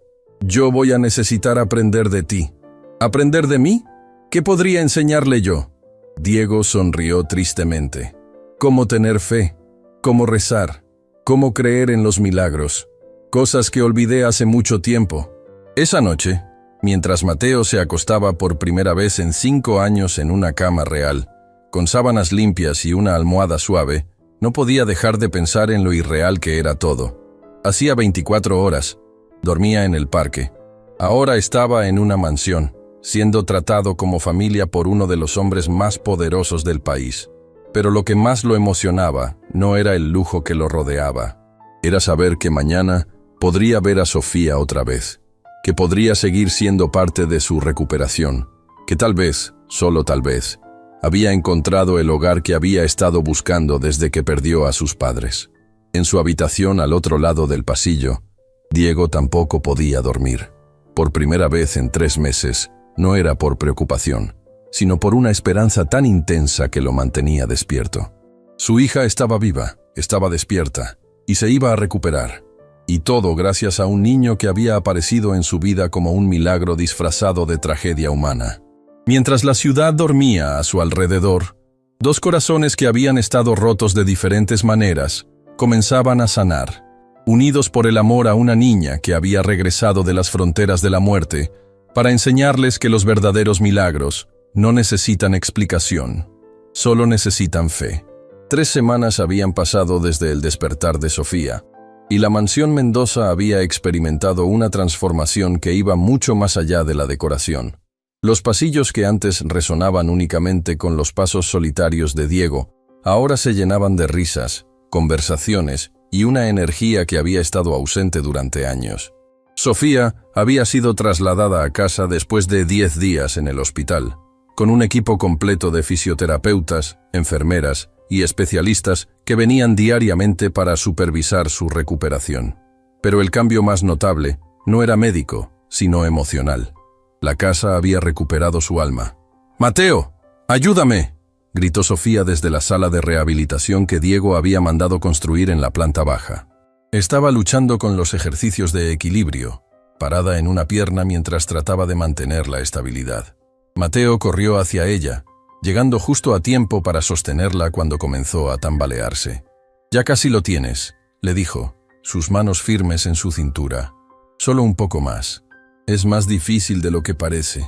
Speaker 1: voy a necesitar aprender de ti». «¿Aprender de mí? ¿Qué podría enseñarle yo?» Diego sonrió tristemente. «Cómo tener fe, cómo rezar, cómo creer en los milagros. Cosas que olvidé hace mucho tiempo». Esa noche, mientras Mateo se acostaba por primera vez en 5 años en una cama real, con sábanas limpias y una almohada suave, no podía dejar de pensar en lo irreal que era todo. Hacía 24 horas. Dormía en el parque. Ahora estaba en una mansión, siendo tratado como familia por uno de los hombres más poderosos del país. Pero lo que más lo emocionaba no era el lujo que lo rodeaba. Era saber que mañana podría ver a Sofía otra vez, que podría seguir siendo parte de su recuperación, que tal vez, solo tal vez, había encontrado el hogar que había estado buscando desde que perdió a sus padres. En su habitación al otro lado del pasillo, Diego tampoco podía dormir. Por primera vez en 3 meses, no era por preocupación, sino por una esperanza tan intensa que lo mantenía despierto. Su hija estaba viva, estaba despierta, y se iba a recuperar. Y todo gracias a un niño que había aparecido en su vida como un milagro disfrazado de tragedia humana. Mientras la ciudad dormía a su alrededor, 2 corazones que habían estado rotos de diferentes maneras comenzaban a sanar, unidos por el amor a una niña que había regresado de las fronteras de la muerte para enseñarles que los verdaderos milagros no necesitan explicación, solo necesitan fe. 3 semanas habían pasado desde el despertar de Sofía, y la mansión Mendoza había experimentado una transformación que iba mucho más allá de la decoración. Los pasillos que antes resonaban únicamente con los pasos solitarios de Diego, ahora se llenaban de risas, conversaciones y una energía que había estado ausente durante años. Sofía había sido trasladada a casa después de 10 días en el hospital, con un equipo completo de fisioterapeutas, enfermeras y especialistas que venían diariamente para supervisar su recuperación. Pero el cambio más notable no era médico, sino emocional. La casa había recuperado su alma. «¡Mateo! ¡Ayúdame!», gritó Sofía desde la sala de rehabilitación que Diego había mandado construir en la planta baja. Estaba luchando con los ejercicios de equilibrio, parada en una pierna mientras trataba de mantener la estabilidad. Mateo corrió hacia ella, llegando justo a tiempo para sostenerla cuando comenzó a tambalearse. «Ya casi lo tienes», le dijo, sus manos firmes en su cintura. «Solo un poco más». «Es más difícil de lo que parece»,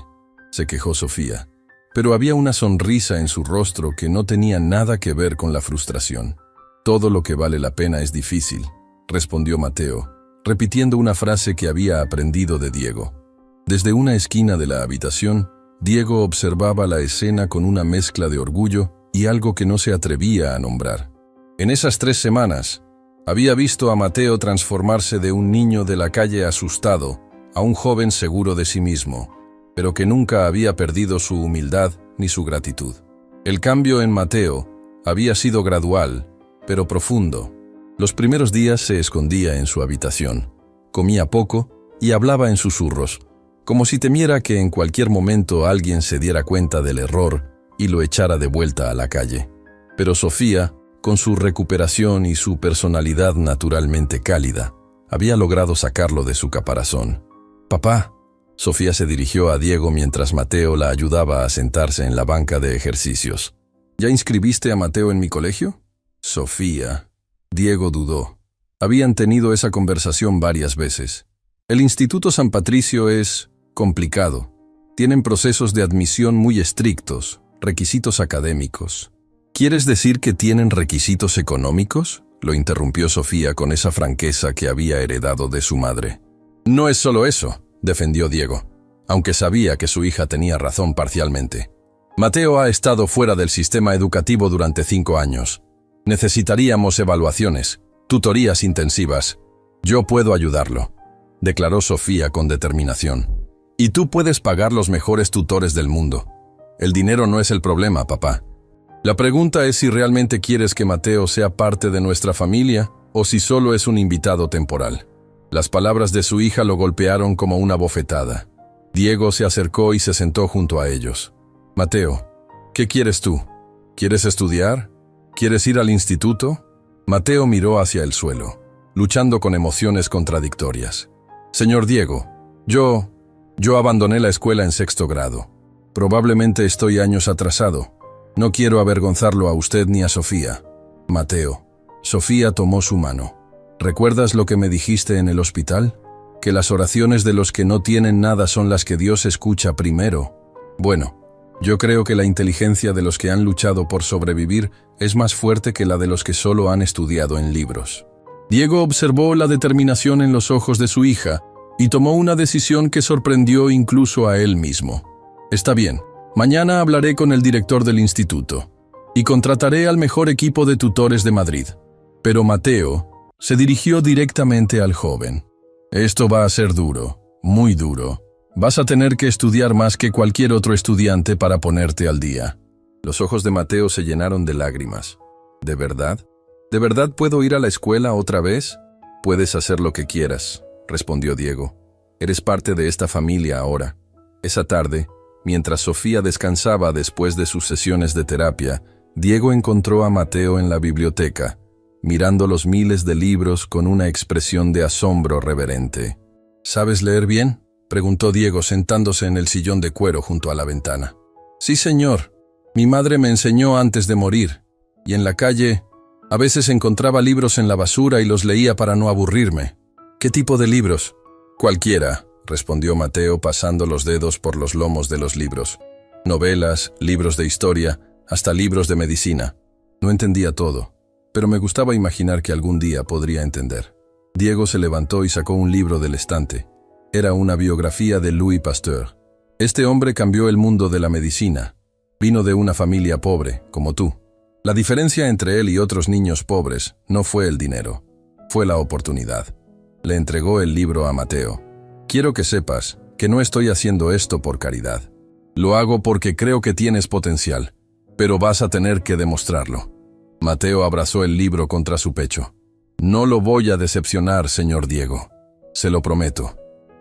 Speaker 1: se quejó Sofía, pero había una sonrisa en su rostro que no tenía nada que ver con la frustración. «Todo lo que vale la pena es difícil», respondió Mateo, repitiendo una frase que había aprendido de Diego. Desde una esquina de la habitación, Diego observaba la escena con una mezcla de orgullo y algo que no se atrevía a nombrar. En esas 3 semanas, había visto a Mateo transformarse de un niño de la calle asustado a un joven seguro de sí mismo, pero que nunca había perdido su humildad ni su gratitud. El cambio en Mateo había sido gradual, pero profundo. Los primeros días se escondía en su habitación, comía poco y hablaba en susurros, como si temiera que en cualquier momento alguien se diera cuenta del error y lo echara de vuelta a la calle. Pero Sofía, con su recuperación y su personalidad naturalmente cálida, había logrado sacarlo de su caparazón. «Papá», Sofía se dirigió a Diego mientras Mateo la ayudaba a sentarse en la banca de ejercicios. «¿Ya inscribiste a Mateo en mi colegio?». «Sofía». Diego dudó. Habían tenido esa conversación varias veces. «El Instituto San Patricio es complicado. Tienen procesos de admisión muy estrictos, requisitos académicos». «¿Quieres decir que tienen requisitos económicos?», lo interrumpió Sofía con esa franqueza que había heredado de su madre. «No es solo eso», defendió Diego, aunque sabía que su hija tenía razón parcialmente. «Mateo ha estado fuera del sistema educativo durante 5 años. Necesitaríamos evaluaciones, tutorías intensivas. Yo puedo ayudarlo», declaró Sofía con determinación. «Y tú puedes pagar los mejores tutores del mundo. El dinero no es el problema, papá. La pregunta es si realmente quieres que Mateo sea parte de nuestra familia o si solo es un invitado temporal». Las palabras de su hija lo golpearon como una bofetada. Diego se acercó y se sentó junto a ellos. «Mateo, ¿qué quieres tú? ¿Quieres estudiar? ¿Quieres ir al instituto?». Mateo miró hacia el suelo, luchando con emociones contradictorias. «Señor Diego, yo abandoné la escuela en 6º grado. Probablemente estoy años atrasado. No quiero avergonzarlo a usted ni a Sofía». «Mateo». Sofía tomó su mano. «¿Recuerdas lo que me dijiste en el hospital? Que las oraciones de los que no tienen nada son las que Dios escucha primero. Bueno, yo creo que la inteligencia de los que han luchado por sobrevivir es más fuerte que la de los que solo han estudiado en libros. Diego observó la determinación en los ojos de su hija y tomó una decisión que sorprendió incluso a él mismo. Está bien, mañana hablaré con el director del instituto y contrataré al mejor equipo de tutores de Madrid. Pero Mateo se dirigió directamente al joven. Esto va a ser duro, muy duro. Vas a tener que estudiar más que cualquier otro estudiante para ponerte al día. Los ojos de Mateo se llenaron de lágrimas. ¿De verdad? ¿De verdad puedo ir a la escuela otra vez? Puedes hacer lo que quieras, respondió Diego. Eres parte de esta familia ahora. Esa tarde, mientras Sofía descansaba después de sus sesiones de terapia, Diego encontró a Mateo en la biblioteca, mirando los miles de libros con una expresión de asombro reverente. ¿Sabes leer bien?, preguntó Diego sentándose en el sillón de cuero junto a la ventana. Sí, señor. Mi madre me enseñó antes de morir, y en la calle a veces encontraba libros en la basura y los leía para no aburrirme. ¿Qué tipo de libros? Cualquiera, respondió Mateo pasando los dedos por los lomos de los libros. Novelas, libros de historia, hasta libros de medicina. No entendía todo, pero me gustaba imaginar que algún día podría entender. Diego se levantó y sacó un libro del estante. Era una biografía de Louis Pasteur. Este hombre cambió el mundo de la medicina. Vino de una familia pobre, como tú. La diferencia entre él y otros niños pobres no fue el dinero, fue la oportunidad. Le entregó el libro a Mateo. Quiero que sepas que no estoy haciendo esto por caridad. Lo hago porque creo que tienes potencial, pero vas a tener que demostrarlo. Mateo abrazó el libro contra su pecho. No lo voy a decepcionar, señor Diego. Se lo prometo.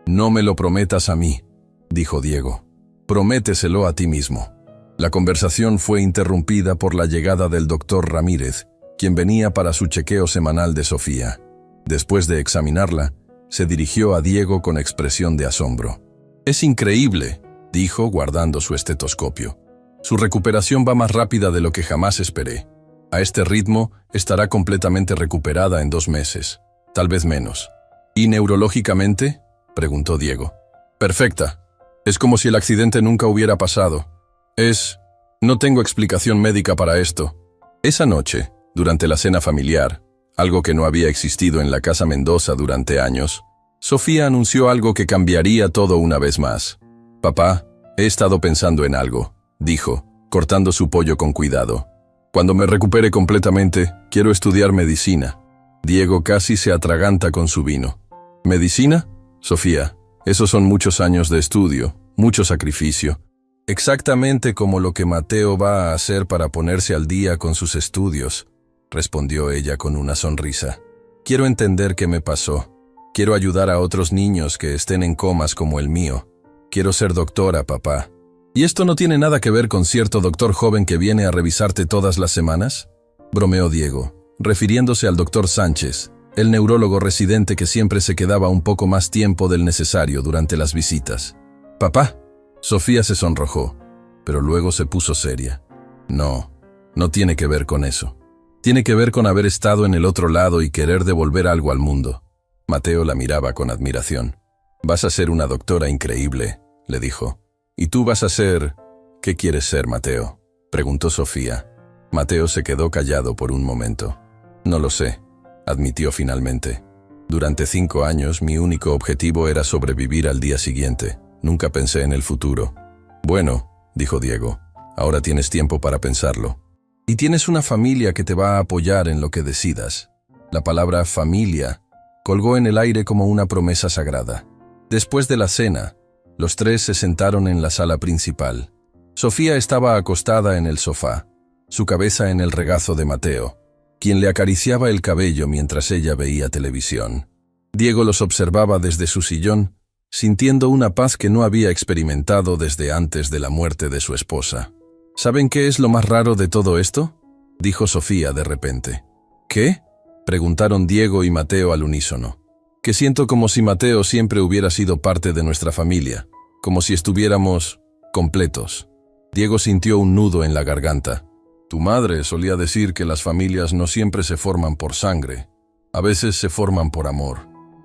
Speaker 1: No me lo prometas a mí, dijo Diego. Prométeselo a ti mismo. La conversación fue interrumpida por la llegada del doctor Ramírez, quien venía para su chequeo semanal de Sofía. Después de examinarla, se dirigió a Diego con expresión de asombro. «Es increíble», dijo guardando su estetoscopio. «Su recuperación va más rápida de lo que jamás esperé. A este ritmo estará completamente recuperada en 2 meses, tal vez menos». «¿Y neurológicamente?», preguntó Diego. «Perfecta. Es como si el accidente nunca hubiera pasado. No tengo explicación médica para esto». Esa noche, durante la cena familiar, algo que no había existido en la casa Mendoza durante años, Sofía anunció algo que cambiaría todo una vez más. «Papá, he estado pensando en algo», dijo, cortando su pollo con cuidado. «Cuando me recupere completamente, quiero estudiar medicina». Diego casi se atraganta con su vino. «¿Medicina? Sofía, esos son muchos años de estudio, mucho sacrificio. Exactamente como lo que Mateo va a hacer para ponerse al día con sus estudios», respondió ella con una sonrisa. «Quiero entender qué me pasó. Quiero ayudar a otros niños que estén en comas como el mío. Quiero ser doctora, papá». «¿Y esto no tiene nada que ver con cierto doctor joven que viene a revisarte todas las semanas?», bromeó Diego, refiriéndose al doctor Sánchez, el neurólogo residente que siempre se quedaba un poco más tiempo del necesario durante las visitas. «Papá». Sofía se sonrojó, pero luego se puso seria. No tiene que ver con eso. Tiene que ver con haber estado en el otro lado y querer devolver algo al mundo. Mateo la miraba con admiración. «Vas a ser una doctora increíble», le dijo. «¿Y tú vas a ser...?» «¿Qué quieres ser, Mateo?», preguntó Sofía. Mateo se quedó callado por un momento. «No lo sé», admitió finalmente. «Durante 5 años mi único objetivo era sobrevivir al día siguiente. Nunca pensé en el futuro». «Bueno», dijo Diego, «ahora tienes tiempo para pensarlo. Y tienes una familia que te va a apoyar en lo que decidas». La palabra familia colgó en el aire como una promesa sagrada. Después de la cena, los 3 se sentaron en la sala principal. Sofía estaba acostada en el sofá, su cabeza en el regazo de Mateo, quien le acariciaba el cabello mientras ella veía televisión. Diego los observaba desde su sillón, sintiendo una paz que no había experimentado desde antes de la muerte de su esposa. «¿Saben qué es lo más raro de todo esto?», dijo Sofía de repente. «¿Qué?», preguntaron Diego y Mateo al unísono. «Que siento como si Mateo siempre hubiera sido parte de nuestra familia, como si estuviéramos completos». Diego sintió un nudo en la garganta. «Tu madre solía decir que las familias no siempre se forman por sangre, a veces se forman por amor.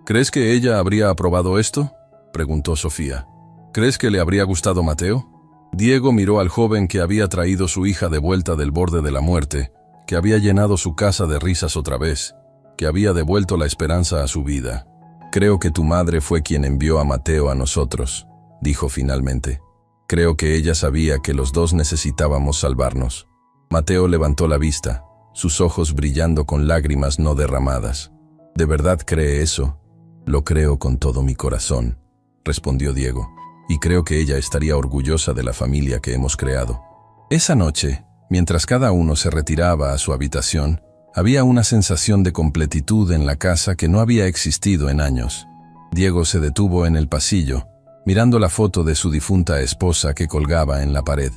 Speaker 1: ¿Crees que ella habría aprobado esto?», preguntó Sofía. «¿Crees que le habría gustado Mateo?». Diego miró al joven que había traído su hija de vuelta del borde de la muerte, que había llenado su casa de risas otra vez, que había devuelto la esperanza a su vida. «Creo que tu madre fue quien envió a Mateo a nosotros», dijo finalmente. «Creo que ella sabía que los dos necesitábamos salvarnos». Mateo levantó la vista, sus ojos brillando con lágrimas no derramadas. «¿De verdad cree eso?» «Lo creo con todo mi corazón», respondió Diego, «y creo que ella estaría orgullosa de la familia que hemos creado». Esa noche, mientras cada uno se retiraba a su habitación, había una sensación de completitud en la casa que no había existido en años. Diego se detuvo en el pasillo, mirando la foto de su difunta esposa que colgaba en la pared.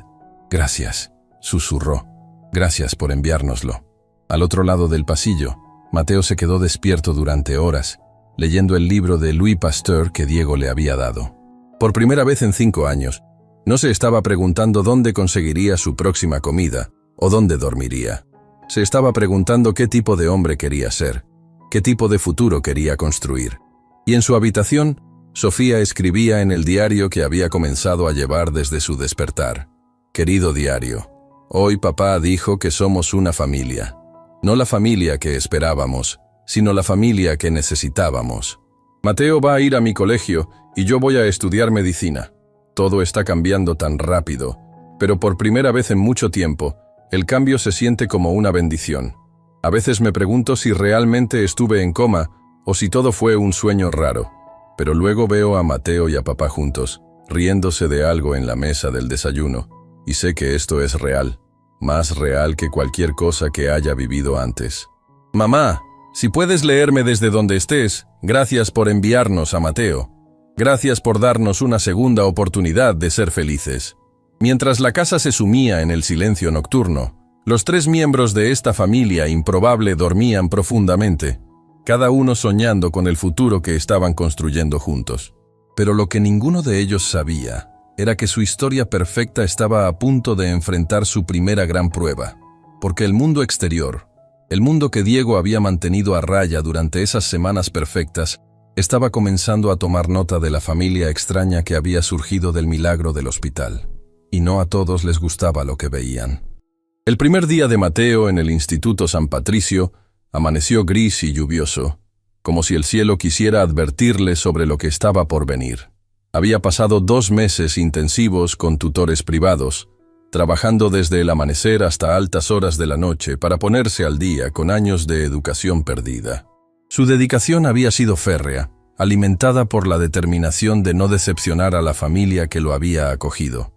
Speaker 1: «Gracias», susurró. «Gracias por enviárnoslo». Al otro lado del pasillo, Mateo se quedó despierto durante horas, leyendo el libro de Louis Pasteur que Diego le había dado. Por primera vez en 5 años, no se estaba preguntando dónde conseguiría su próxima comida o dónde dormiría. Se estaba preguntando qué tipo de hombre quería ser, qué tipo de futuro quería construir. Y en su habitación, Sofía escribía en el diario que había comenzado a llevar desde su despertar. «Querido diario, hoy papá dijo que somos una familia. No la familia que esperábamos, sino la familia que necesitábamos. Mateo va a ir a mi colegio y yo voy a estudiar medicina. Todo está cambiando tan rápido, pero por primera vez en mucho tiempo, el cambio se siente como una bendición. A veces me pregunto si realmente estuve en coma o si todo fue un sueño raro. Pero luego veo a Mateo y a papá juntos, riéndose de algo en la mesa del desayuno, y sé que esto es real, más real que cualquier cosa que haya vivido antes. Mamá, si puedes leerme desde donde estés, gracias por enviarnos a Mateo. Gracias por darnos una segunda oportunidad de ser felices». Mientras la casa se sumía en el silencio nocturno, los 3 miembros de esta familia improbable dormían profundamente, cada uno soñando con el futuro que estaban construyendo juntos. Pero lo que ninguno de ellos sabía era que su historia perfecta estaba a punto de enfrentar su primera gran prueba, porque el mundo exterior, el mundo que Diego había mantenido a raya durante esas semanas perfectas, estaba comenzando a tomar nota de la familia extraña que había surgido del milagro del hospital. Y no a todos les gustaba lo que veían. El primer día de Mateo en el Instituto San Patricio amaneció gris y lluvioso, como si el cielo quisiera advertirle sobre lo que estaba por venir. Había pasado 2 meses intensivos con tutores privados, trabajando desde el amanecer hasta altas horas de la noche para ponerse al día con años de educación perdida. Su dedicación había sido férrea, alimentada por la determinación de no decepcionar a la familia que lo había acogido.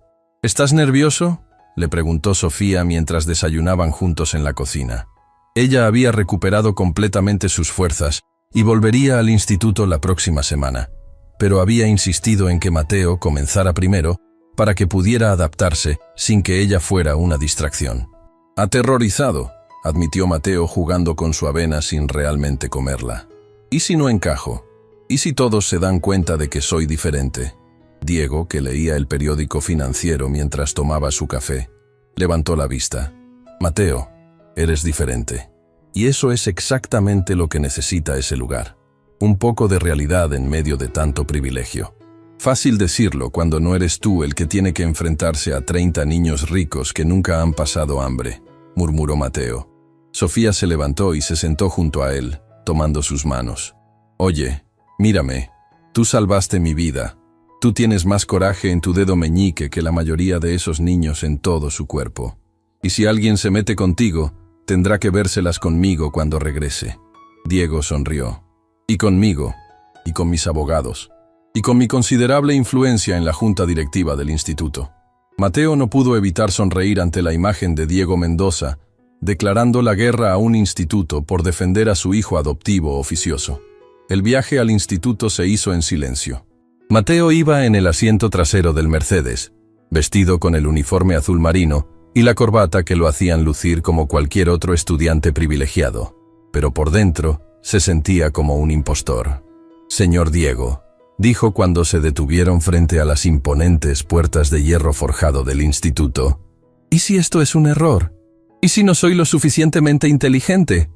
Speaker 1: «¿Estás nervioso?», le preguntó Sofía mientras desayunaban juntos en la cocina. Ella había recuperado completamente sus fuerzas y volvería al instituto la próxima semana, pero había insistido en que Mateo comenzara primero para que pudiera adaptarse sin que ella fuera una distracción. «Aterrorizado», admitió Mateo jugando con su avena sin realmente comerla. «¿Y si no encajo? ¿Y si todos se dan cuenta de que soy diferente?» Diego, que leía el periódico financiero mientras tomaba su café, levantó la vista. «Mateo, eres diferente. Y eso es exactamente lo que necesita ese lugar. Un poco de realidad en medio de tanto privilegio. Fácil decirlo cuando no eres tú el que tiene que enfrentarse a 30 niños ricos que nunca han pasado hambre», murmuró Mateo. Sofía se levantó y se sentó junto a él, tomando sus manos. «Oye, mírame, tú salvaste mi vida. Tú tienes más coraje en tu dedo meñique que la mayoría de esos niños en todo su cuerpo. Y si alguien se mete contigo, tendrá que vérselas conmigo cuando regrese». Diego sonrió. «Y conmigo, y con mis abogados, y con mi considerable influencia en la junta directiva del instituto». Mateo no pudo evitar sonreír ante la imagen de Diego Mendoza, declarando la guerra a un instituto por defender a su hijo adoptivo oficioso. El viaje al instituto se hizo en silencio. Mateo iba en el asiento trasero del Mercedes, vestido con el uniforme azul marino y la corbata que lo hacían lucir como cualquier otro estudiante privilegiado, pero por dentro se sentía como un impostor. «Señor Diego», dijo cuando se detuvieron frente a las imponentes puertas de hierro forjado del instituto, «¿y si esto es un error? ¿Y si no soy lo suficientemente inteligente?»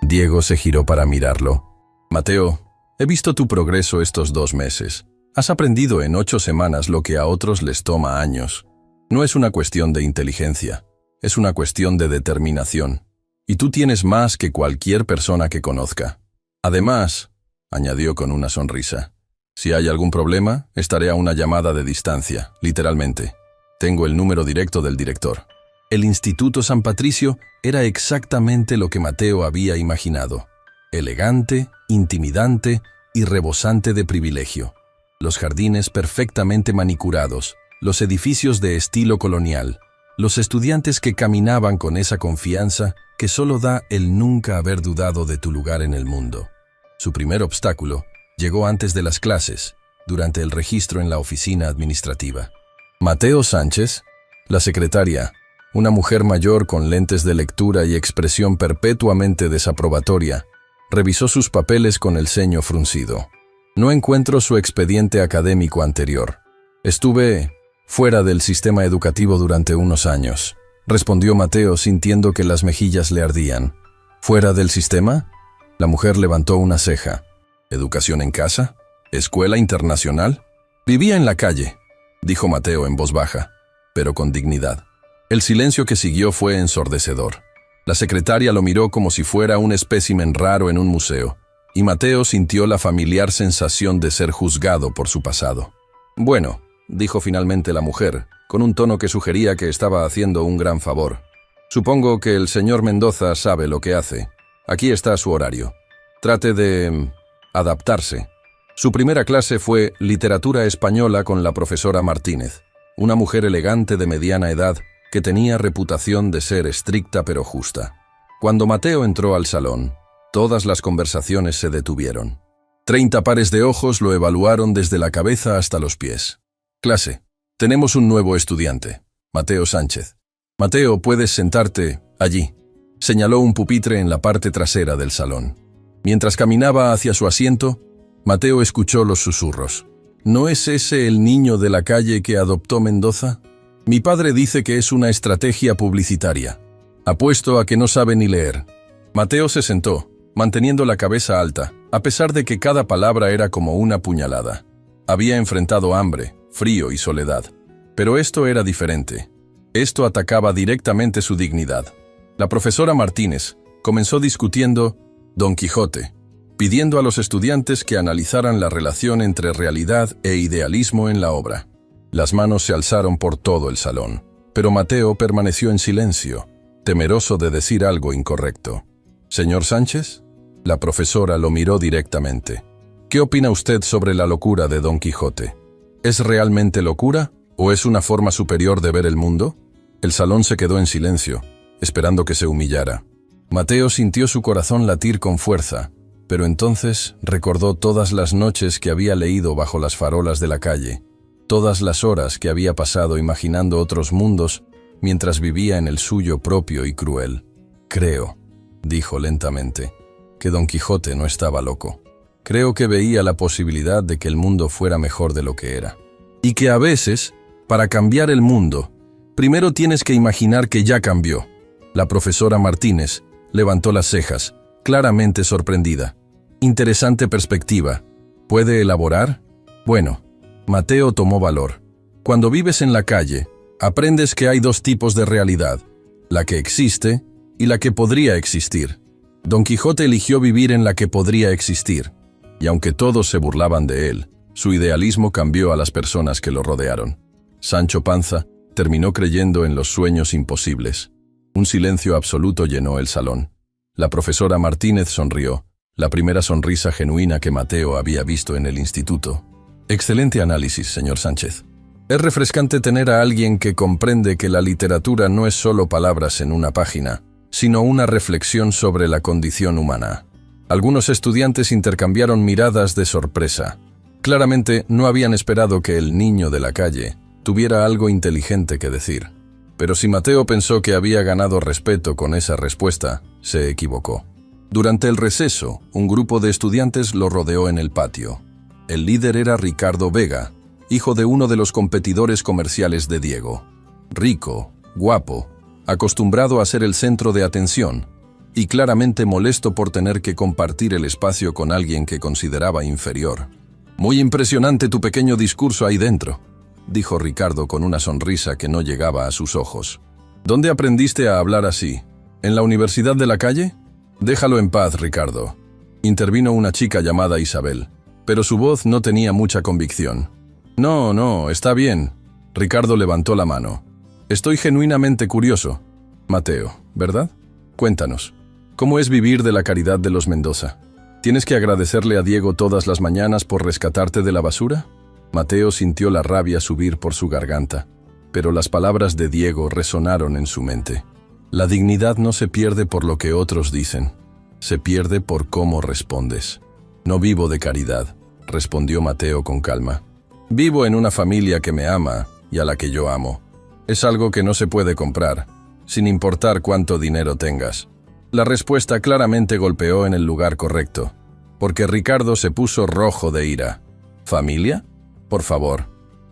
Speaker 1: Diego se giró para mirarlo. «Mateo, he visto tu progreso estos 2 meses. Has aprendido en 8 semanas lo que a otros les toma años. No es una cuestión de inteligencia, es una cuestión de determinación. Y tú tienes más que cualquier persona que conozca. Además, añadió con una sonrisa, si hay algún problema, estaré a una llamada de distancia, literalmente. Tengo el número directo del director. El Instituto San Patricio era exactamente lo que Mateo había imaginado. Elegante, intimidante y rebosante de privilegio. Los jardines perfectamente manicurados, los edificios de estilo colonial, los estudiantes que caminaban con esa confianza que solo da el nunca haber dudado de tu lugar en el mundo. Su primer obstáculo llegó antes de las clases, durante el registro en la oficina administrativa. Mateo Sánchez, la secretaria, una mujer mayor con lentes de lectura y expresión perpetuamente desaprobatoria, revisó sus papeles con el ceño fruncido. No encuentro su expediente académico anterior. Estuve fuera del sistema educativo durante unos años, respondió Mateo sintiendo que las mejillas le ardían. ¿Fuera del sistema? La mujer levantó una ceja. ¿Educación en casa? ¿Escuela internacional? Vivía en la calle, dijo Mateo en voz baja, pero con dignidad. El silencio que siguió fue ensordecedor. La secretaria lo miró como si fuera un espécimen raro en un museo, y Mateo sintió la familiar sensación de ser juzgado por su pasado. Bueno, dijo finalmente la mujer, con un tono que sugería que estaba haciendo un gran favor. Supongo que el señor Mendoza sabe lo que hace. Aquí está su horario. Trate de adaptarse. Su primera clase fue literatura española con la profesora Martínez, una mujer elegante de mediana edad que tenía reputación de ser estricta pero justa. Cuando Mateo entró al salón, todas las conversaciones se detuvieron. 30 pares de ojos lo evaluaron desde la cabeza hasta los pies. Clase. Tenemos un nuevo estudiante, Mateo Sánchez. Mateo, puedes sentarte allí. Señaló un pupitre en la parte trasera del salón. Mientras caminaba hacia su asiento, Mateo escuchó los susurros. ¿No es ese el niño de la calle que adoptó Mendoza? Mi padre dice que es una estrategia publicitaria. Apuesto a que no sabe ni leer. Mateo se sentó, manteniendo la cabeza alta, a pesar de que cada palabra era como una puñalada. Había enfrentado hambre, frío y soledad. Pero esto era diferente. Esto atacaba directamente su dignidad. La profesora Martínez comenzó discutiendo Don Quijote, pidiendo a los estudiantes que analizaran la relación entre realidad e idealismo en la obra. Las manos se alzaron por todo el salón, pero Mateo permaneció en silencio, temeroso de decir algo incorrecto. ¿Señor Sánchez? La profesora lo miró directamente. ¿Qué opina usted sobre la locura de Don Quijote? ¿Es realmente locura o es una forma superior de ver el mundo? El salón se quedó en silencio, esperando que se humillara. Mateo sintió su corazón latir con fuerza, pero entonces recordó todas las noches que había leído bajo las farolas de la calle, todas las horas que había pasado imaginando otros mundos mientras vivía en el suyo propio y cruel. Creo, dijo lentamente, que Don Quijote no estaba loco. Creo que veía la posibilidad de que el mundo fuera mejor de lo que era. Y que a veces, para cambiar el mundo, primero tienes que imaginar que ya cambió. La profesora Martínez levantó las cejas, claramente sorprendida. Interesante perspectiva. ¿Puede elaborar? Bueno, Mateo tomó valor. Cuando vives en la calle, aprendes que hay dos tipos de realidad, la que existe y la que podría existir. Don Quijote eligió vivir en la que podría existir, y aunque todos se burlaban de él, su idealismo cambió a las personas que lo rodearon. Sancho Panza terminó creyendo en los sueños imposibles. Un silencio absoluto llenó el salón. La profesora Martínez sonrió, la primera sonrisa genuina que Mateo había visto en el instituto. Excelente análisis, señor Sánchez. Es refrescante tener a alguien que comprende que la literatura no es solo palabras en una página, sino una reflexión sobre la condición humana. Algunos estudiantes intercambiaron miradas de sorpresa. Claramente no habían esperado que el niño de la calle tuviera algo inteligente que decir. Pero si Mateo pensó que había ganado respeto con esa respuesta, se equivocó. Durante el receso, un grupo de estudiantes lo rodeó en el patio. El líder era Ricardo Vega, hijo de uno de los competidores comerciales de Diego. Rico, guapo, acostumbrado a ser el centro de atención, y claramente molesto por tener que compartir el espacio con alguien que consideraba inferior. «Muy impresionante tu pequeño discurso ahí dentro», dijo Ricardo con una sonrisa que no llegaba a sus ojos. «¿Dónde aprendiste a hablar así?» ¿En la Universidad de la Calle? Déjalo en paz, Ricardo. Intervino una chica llamada Isabel, pero su voz no tenía mucha convicción. No, está bien. Ricardo levantó la mano. Estoy genuinamente curioso. Mateo, ¿verdad? Cuéntanos. ¿Cómo es vivir de la caridad de los Mendoza? ¿Tienes que agradecerle a Diego todas las mañanas por rescatarte de la basura? Mateo sintió la rabia subir por su garganta, pero las palabras de Diego resonaron en su mente. La dignidad no se pierde por lo que otros dicen, se pierde por cómo respondes. No vivo de caridad, respondió Mateo con calma. Vivo en una familia que me ama y a la que yo amo. Es algo que no se puede comprar, sin importar cuánto dinero tengas. La respuesta claramente golpeó en el lugar correcto, porque Ricardo se puso rojo de ira. ¿Familia? Por favor.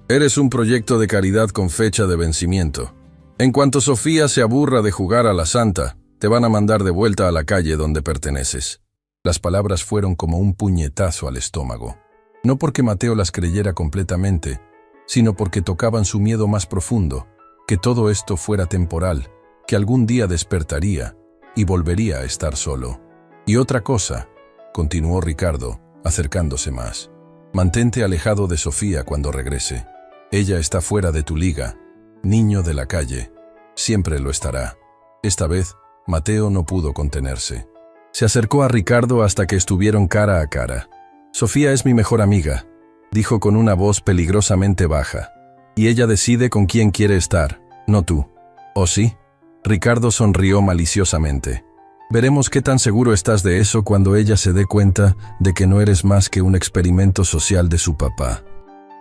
Speaker 1: Eres un proyecto de caridad con fecha de vencimiento. En cuanto Sofía se aburra de jugar a la santa, te van a mandar de vuelta a la calle donde perteneces. Las palabras fueron como un puñetazo al estómago. No porque Mateo las creyera completamente, sino porque tocaban su miedo más profundo, que todo esto fuera temporal, que algún día despertaría y volvería a estar solo. Y otra cosa, continuó Ricardo, acercándose más. Mantente alejado de Sofía cuando regrese. Ella está fuera de tu liga. Niño de la calle. Siempre lo estará. Esta vez, Mateo no pudo contenerse. Se acercó a Ricardo hasta que estuvieron cara a cara. Sofía es mi mejor amiga, dijo con una voz peligrosamente baja. Y ella decide con quién quiere estar, no tú. ¿Oh sí? Ricardo sonrió maliciosamente. Veremos qué tan seguro estás de eso cuando ella se dé cuenta de que no eres más que un experimento social de su papá.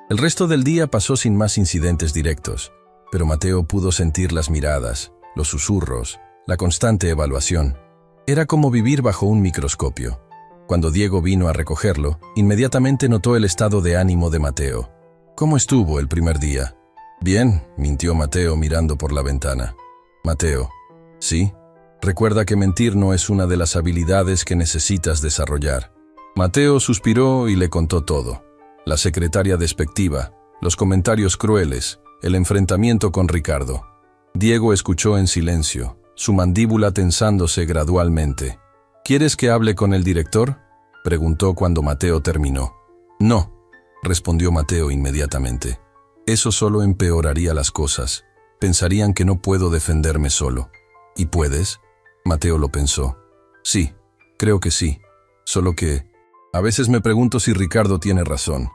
Speaker 1: El resto del día pasó sin más incidentes directos, pero Mateo pudo sentir las miradas, los susurros, la constante evaluación. Era como vivir bajo un microscopio. Cuando Diego vino a recogerlo, inmediatamente notó el estado de ánimo de Mateo. ¿Cómo estuvo el primer día? Bien, mintió Mateo mirando por la ventana. Mateo, ¿sí? Recuerda que mentir no es una de las habilidades que necesitas desarrollar. Mateo suspiró y le contó todo. La secretaria despectiva, los comentarios crueles, el enfrentamiento con Ricardo. Diego escuchó en silencio, su mandíbula tensándose gradualmente. ¿Quieres que hable con el director?, preguntó cuando Mateo terminó. No, respondió Mateo inmediatamente. Eso solo empeoraría las cosas. Pensarían que no puedo defenderme solo. ¿Y puedes? Mateo lo pensó. Sí, creo que sí. Solo que a veces me pregunto si Ricardo tiene razón.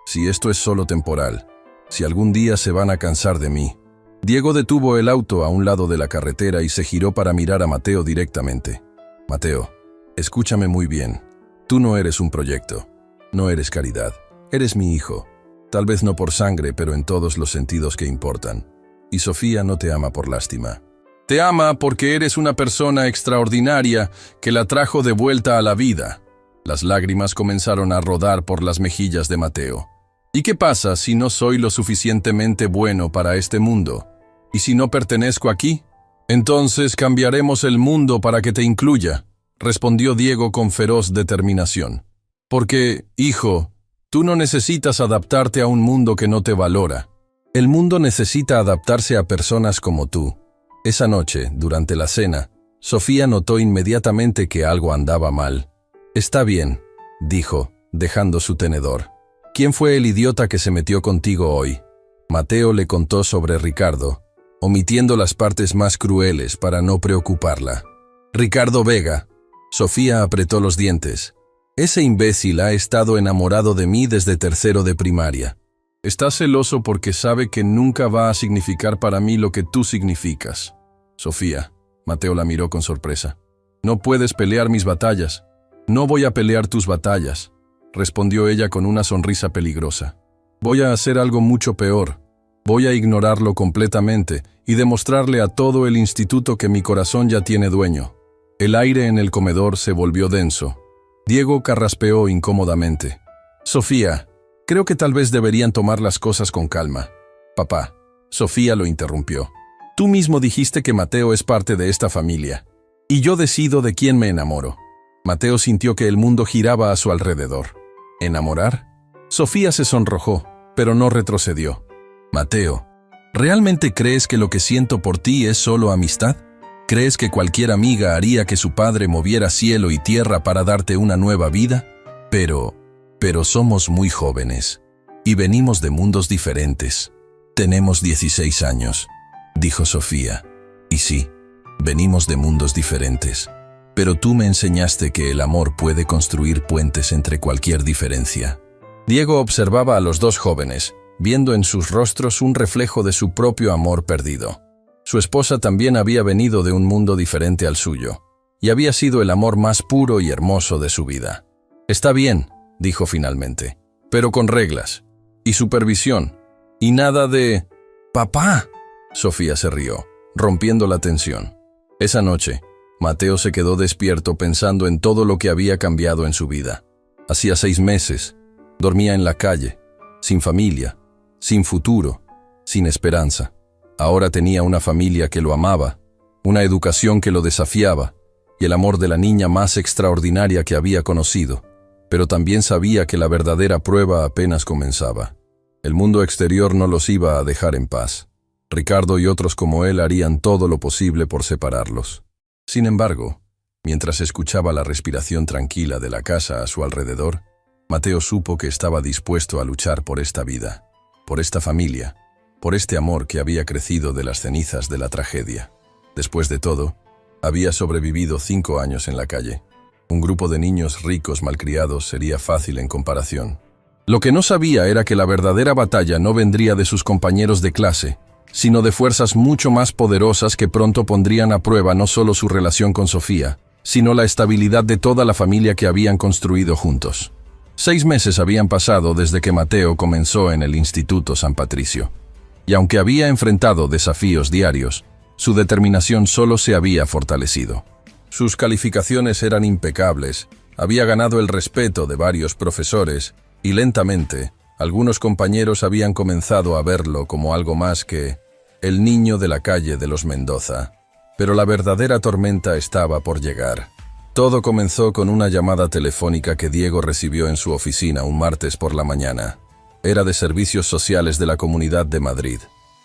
Speaker 1: Si esto es solo temporal. Si algún día se van a cansar de mí. Diego detuvo el auto a un lado de la carretera y se giró para mirar a Mateo directamente. Mateo, escúchame muy bien. Tú no eres un proyecto. No eres caridad. Eres mi hijo. Tal vez no por sangre, pero en todos los sentidos que importan. Y Sofía no te ama por lástima. Te ama porque eres una persona extraordinaria que la trajo de vuelta a la vida. Las lágrimas comenzaron a rodar por las mejillas de Mateo. ¿Y qué pasa si no soy lo suficientemente bueno para este mundo? ¿Y si no pertenezco aquí? Entonces cambiaremos el mundo para que te incluya, respondió Diego con feroz determinación. Porque, hijo, tú no necesitas adaptarte a un mundo que no te valora. El mundo necesita adaptarse a personas como tú. Esa noche, durante la cena, Sofía notó inmediatamente que algo andaba mal. Está bien, dijo, dejando su tenedor. ¿Quién fue el idiota que se metió contigo hoy? Mateo le contó sobre Ricardo, omitiendo las partes más crueles para no preocuparla. Ricardo Vega. Sofía apretó los dientes. Ese imbécil ha estado enamorado de mí desde tercero de primaria. Está celoso porque sabe que nunca va a significar para mí lo que tú significas. Sofía, Mateo la miró con sorpresa. No puedes pelear mis batallas. No voy a pelear tus batallas, respondió ella con una sonrisa peligrosa. Voy a hacer algo mucho peor. Voy a ignorarlo completamente y demostrarle a todo el instituto que mi corazón ya tiene dueño. El aire en el comedor se volvió denso. Diego carraspeó incómodamente. Sofía, creo que tal vez deberían tomar las cosas con calma. Papá, Sofía lo interrumpió. Tú mismo dijiste que Mateo es parte de esta familia. Y yo decido de quién me enamoro. Mateo sintió que el mundo giraba a su alrededor. ¿Enamorar? Sofía se sonrojó, pero no retrocedió. Mateo, ¿realmente crees que lo que siento por ti es solo amistad? ¿Crees que cualquier amiga haría que su padre moviera cielo y tierra para darte una nueva vida? Pero somos muy jóvenes y venimos de mundos diferentes. Tenemos 16 años, dijo Sofía. Y sí, venimos de mundos diferentes. Pero tú me enseñaste que el amor puede construir puentes entre cualquier diferencia. Diego observaba a los dos jóvenes, viendo en sus rostros un reflejo de su propio amor perdido. Su esposa también había venido de un mundo diferente al suyo, y había sido el amor más puro y hermoso de su vida. «Está bien», dijo finalmente, «pero con reglas, y supervisión, y nada de... ¡Papá!». Sofía se rió, rompiendo la tensión. Esa noche, Mateo se quedó despierto pensando en todo lo que había cambiado en su vida. Hacía 6 meses, dormía en la calle, sin familia, sin futuro, sin esperanza. Ahora tenía una familia que lo amaba, una educación que lo desafiaba, y el amor de la niña más extraordinaria que había conocido. Pero también sabía que la verdadera prueba apenas comenzaba. El mundo exterior no los iba a dejar en paz. Ricardo y otros como él harían todo lo posible por separarlos. Sin embargo, mientras escuchaba la respiración tranquila de la casa a su alrededor, Mateo supo que estaba dispuesto a luchar por esta vida, por esta familia, por este amor que había crecido de las cenizas de la tragedia. Después de todo, había sobrevivido 5 años en la calle. Un grupo de niños ricos malcriados sería fácil en comparación. Lo que no sabía era que la verdadera batalla no vendría de sus compañeros de clase, sino de fuerzas mucho más poderosas que pronto pondrían a prueba no solo su relación con Sofía, sino la estabilidad de toda la familia que habían construido juntos. 6 meses habían pasado desde que Mateo comenzó en el Instituto San Patricio. Y aunque había enfrentado desafíos diarios, su determinación solo se había fortalecido. Sus calificaciones eran impecables, había ganado el respeto de varios profesores y lentamente algunos compañeros habían comenzado a verlo como algo más que el niño de la calle de los Mendoza. Pero la verdadera tormenta estaba por llegar. Todo comenzó con una llamada telefónica que Diego recibió en su oficina un martes por la mañana. Era de Servicios Sociales de la Comunidad de Madrid.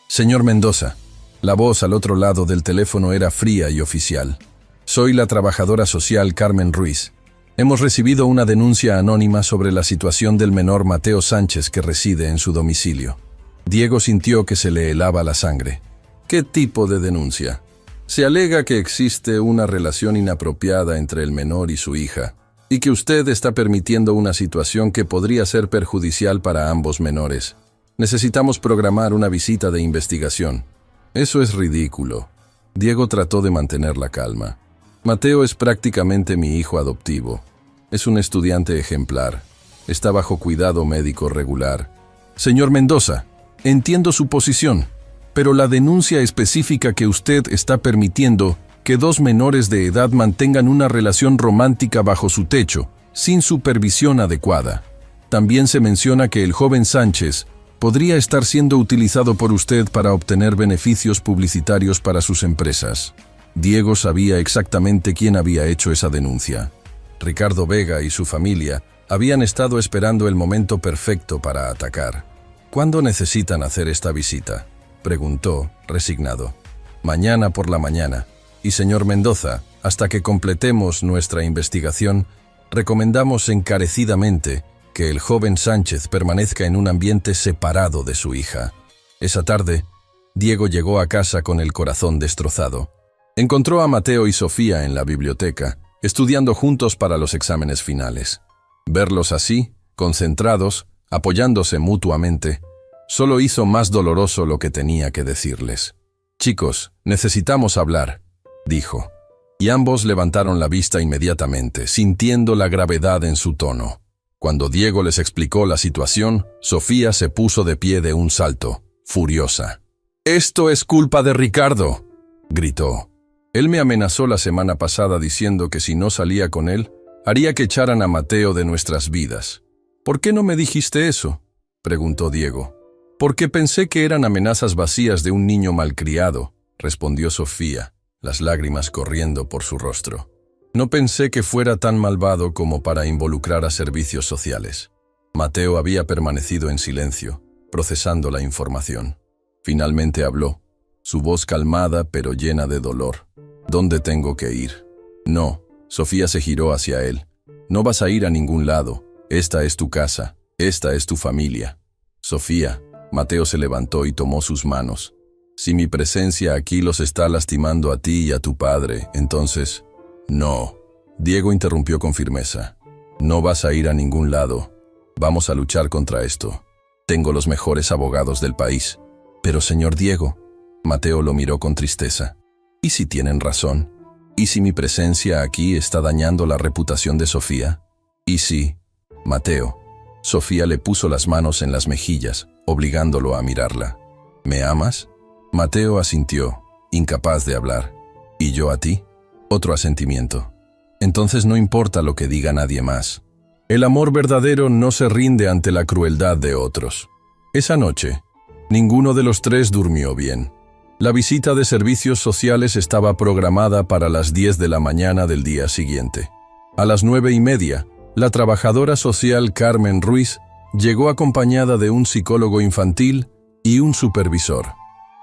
Speaker 1: «Señor Mendoza». La voz al otro lado del teléfono era fría y oficial. «Soy la trabajadora social Carmen Ruiz. Hemos recibido una denuncia anónima sobre la situación del menor Mateo Sánchez que reside en su domicilio». Diego sintió que se le helaba la sangre. «¿Qué tipo de denuncia?» «Se alega que existe una relación inapropiada entre el menor y su hija, y que usted está permitiendo una situación que podría ser perjudicial para ambos menores. Necesitamos programar una visita de investigación». «Eso es ridículo». Diego trató de mantener la calma. «Mateo es prácticamente mi hijo adoptivo. Es un estudiante ejemplar. Está bajo cuidado médico regular». «Señor Mendoza, entiendo su posición, pero la denuncia específica que usted está permitiendo que 2 menores de edad mantengan una relación romántica bajo su techo, sin supervisión adecuada. También se menciona que el joven Sánchez podría estar siendo utilizado por usted para obtener beneficios publicitarios para sus empresas». Diego sabía exactamente quién había hecho esa denuncia. Ricardo Vega y su familia habían estado esperando el momento perfecto para atacar. «¿Cuándo necesitan hacer esta visita?», preguntó, resignado. «Mañana por la mañana. Y señor Mendoza, hasta que completemos nuestra investigación, recomendamos encarecidamente que el joven Sánchez permanezca en un ambiente separado de su hija». Esa tarde, Diego llegó a casa con el corazón destrozado. Encontró a Mateo y Sofía en la biblioteca, estudiando juntos para los exámenes finales. Verlos así, concentrados, apoyándose mutuamente, solo hizo más doloroso lo que tenía que decirles. «Chicos, necesitamos hablar», dijo. Y ambos levantaron la vista inmediatamente, sintiendo la gravedad en su tono. Cuando Diego les explicó la situación, Sofía se puso de pie de un salto, furiosa. «¡Esto es culpa de Ricardo!», gritó. «Él me amenazó la semana pasada diciendo que si no salía con él, haría que echaran a Mateo de nuestras vidas». «¿Por qué no me dijiste eso?», preguntó Diego. «Porque pensé que eran amenazas vacías de un niño malcriado», respondió Sofía, las lágrimas corriendo por su rostro. «No pensé que fuera tan malvado como para involucrar a servicios sociales». Mateo había permanecido en silencio, procesando la información. Finalmente habló, su voz calmada pero llena de dolor. ¿Dónde tengo que ir? No. Sofía se giró hacia él. No vas a ir a ningún lado. Esta es tu casa. Esta es tu familia. Sofía. Mateo se levantó y tomó sus manos. Si mi presencia aquí los está lastimando a ti y a tu padre, entonces... No. Diego interrumpió con firmeza. No vas a ir a ningún lado. Vamos a luchar contra esto. Tengo los mejores abogados del país. Pero, señor Diego, Mateo lo miró con tristeza. ¿Y si tienen razón? ¿Y si mi presencia aquí está dañando la reputación de Sofía? ¿Y si? Mateo. Sofía le puso las manos en las mejillas, obligándolo a mirarla. ¿Me amas? Mateo asintió, incapaz de hablar. ¿Y yo a ti? Otro asentimiento. Entonces no importa lo que diga nadie más. El amor verdadero no se rinde ante la crueldad de otros. Esa noche, ninguno de los tres durmió bien. La visita de servicios sociales estaba programada para las 10 de la mañana del día siguiente. A las 9:30, la trabajadora social Carmen Ruiz llegó acompañada de un psicólogo infantil y un supervisor.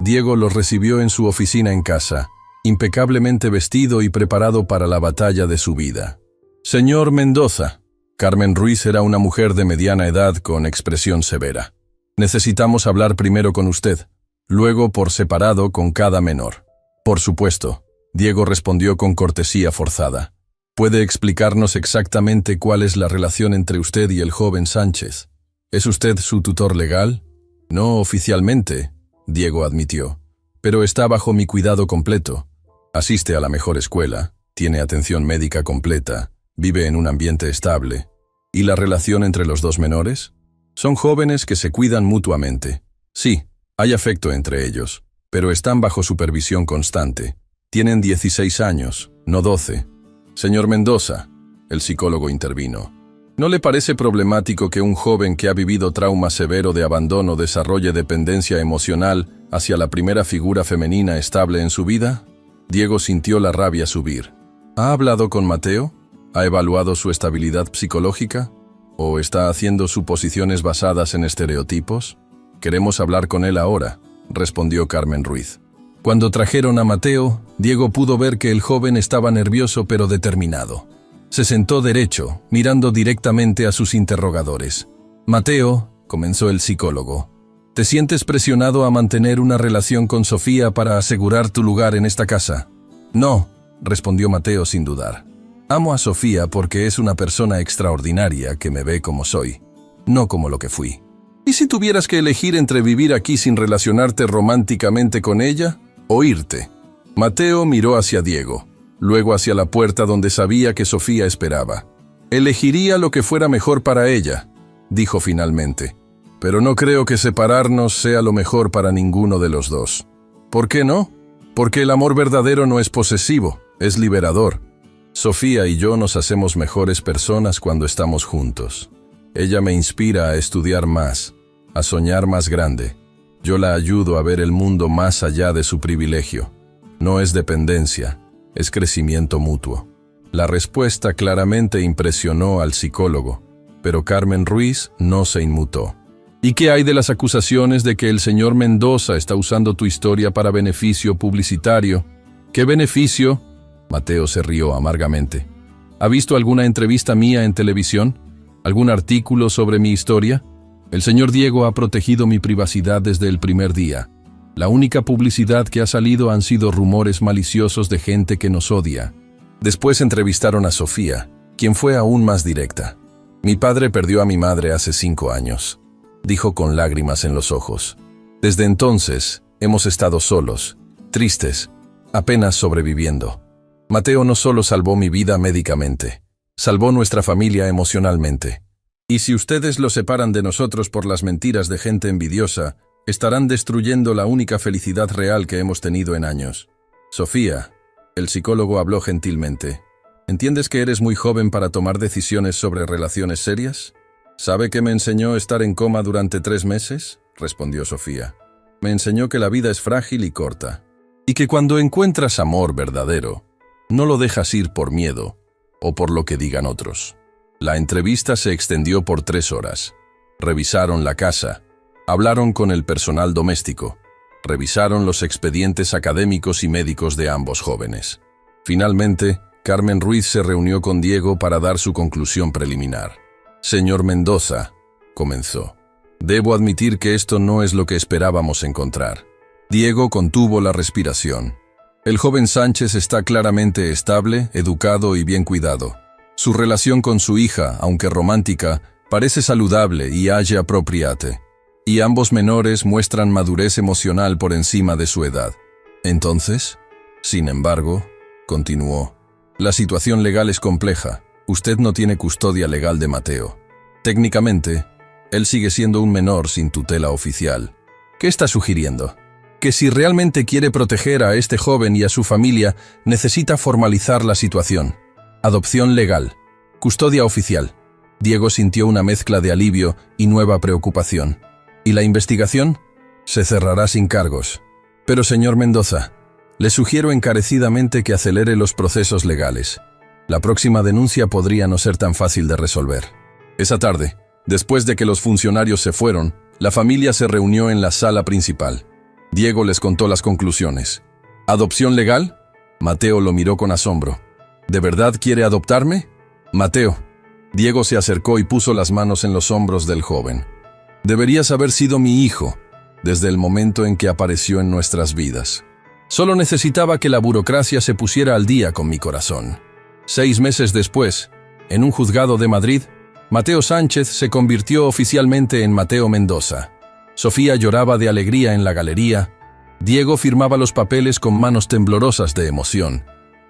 Speaker 1: Diego los recibió en su oficina en casa, impecablemente vestido y preparado para la batalla de su vida. Señor Mendoza. Carmen Ruiz era una mujer de mediana edad con expresión severa. Necesitamos hablar primero con usted, luego por separado con cada menor. Por supuesto, Diego respondió con cortesía forzada. ¿Puede explicarnos exactamente cuál es la relación entre usted y el joven Sánchez? ¿Es usted su tutor legal? No oficialmente, Diego admitió, pero está bajo mi cuidado completo. Asiste a la mejor escuela, tiene atención médica completa, vive en un ambiente estable. ¿Y la relación entre los dos menores? Son jóvenes que se cuidan mutuamente. Sí, hay afecto entre ellos, pero están bajo supervisión constante. Tienen 16 años, no 12. Señor Mendoza, el psicólogo intervino. ¿No le parece problemático que un joven que ha vivido trauma severo de abandono desarrolle dependencia emocional hacia la primera figura femenina estable en su vida? Diego sintió la rabia subir. ¿Ha hablado con Mateo? ¿Ha evaluado su estabilidad psicológica? ¿O está haciendo suposiciones basadas en estereotipos? Queremos hablar con él ahora, respondió Carmen Ruiz. Cuando trajeron a Mateo, Diego pudo ver que el joven estaba nervioso pero determinado. Se sentó derecho, mirando directamente a sus interrogadores. Mateo, comenzó el psicólogo, ¿te sientes presionado a mantener una relación con Sofía para asegurar tu lugar en esta casa? No, respondió Mateo sin dudar. Amo a Sofía porque es una persona extraordinaria que me ve como soy, no como lo que fui. ¿Y si tuvieras que elegir entre vivir aquí sin relacionarte románticamente con ella o irte? Mateo miró hacia Diego, luego hacia la puerta donde sabía que Sofía esperaba. Elegiría lo que fuera mejor para ella, dijo finalmente. Pero no creo que separarnos sea lo mejor para ninguno de los dos. ¿Por qué no? Porque el amor verdadero no es posesivo, es liberador. Sofía y yo nos hacemos mejores personas cuando estamos juntos. Ella me inspira a estudiar más, a soñar más grande. Yo la ayudo a ver el mundo más allá de su privilegio. No es dependencia, es crecimiento mutuo. La respuesta claramente impresionó al psicólogo, pero Carmen Ruiz no se inmutó. ¿Y qué hay de las acusaciones de que el señor Mendoza está usando tu historia para beneficio publicitario? ¿Qué beneficio? Mateo se rió amargamente. ¿Ha visto alguna entrevista mía en televisión? ¿Algún artículo sobre mi historia? El señor Diego ha protegido mi privacidad desde el primer día. La única publicidad que ha salido han sido rumores maliciosos de gente que nos odia. Después entrevistaron a Sofía, quien fue aún más directa. Mi padre perdió a mi madre hace 5 años, dijo con lágrimas en los ojos. Desde entonces, hemos estado solos, tristes, apenas sobreviviendo. Mateo no solo salvó mi vida médicamente, salvó nuestra familia emocionalmente. Y si ustedes lo separan de nosotros por las mentiras de gente envidiosa, estarán destruyendo la única felicidad real que hemos tenido en años. Sofía, el psicólogo habló gentilmente. ¿Entiendes que eres muy joven para tomar decisiones sobre relaciones serias? ¿Sabe que me enseñó estar en coma durante 3 meses? Respondió Sofía. Me enseñó que la vida es frágil y corta, y que cuando encuentras amor verdadero, no lo dejas ir por miedo o por lo que digan otros. La entrevista se extendió por 3 horas. Revisaron la casa, hablaron con el personal doméstico, revisaron los expedientes académicos y médicos de ambos jóvenes. Finalmente, Carmen Ruiz se reunió con Diego para dar su conclusión preliminar. «Señor Mendoza», comenzó, «debo admitir que esto no es lo que esperábamos encontrar». Diego contuvo la respiración. El joven Sánchez está claramente estable, educado y bien cuidado. Su relación con su hija, aunque romántica, parece saludable y age apropiate. Y ambos menores muestran madurez emocional por encima de su edad. Entonces, sin embargo, continuó, la situación legal es compleja. Usted no tiene custodia legal de Mateo. Técnicamente, él sigue siendo un menor sin tutela oficial. ¿Qué está sugiriendo? Que si realmente quiere proteger a este joven y a su familia, necesita formalizar la situación. Adopción legal. Custodia oficial. Diego sintió una mezcla de alivio y nueva preocupación. ¿Y la investigación? Se cerrará sin cargos. Pero, señor Mendoza, le sugiero encarecidamente que acelere los procesos legales. La próxima denuncia podría no ser tan fácil de resolver. Esa tarde, después de que los funcionarios se fueron, la familia se reunió en la sala principal. Diego les contó las conclusiones. ¿Adopción legal? Mateo lo miró con asombro. ¿De verdad quiere adoptarme? Mateo. Diego se acercó y puso las manos en los hombros del joven. Deberías haber sido mi hijo, desde el momento en que apareció en nuestras vidas. Solo necesitaba que la burocracia se pusiera al día con mi corazón. 6 meses después, en un juzgado de Madrid, Mateo Sánchez se convirtió oficialmente en Mateo Mendoza. Sofía lloraba de alegría en la galería, Diego firmaba los papeles con manos temblorosas de emoción,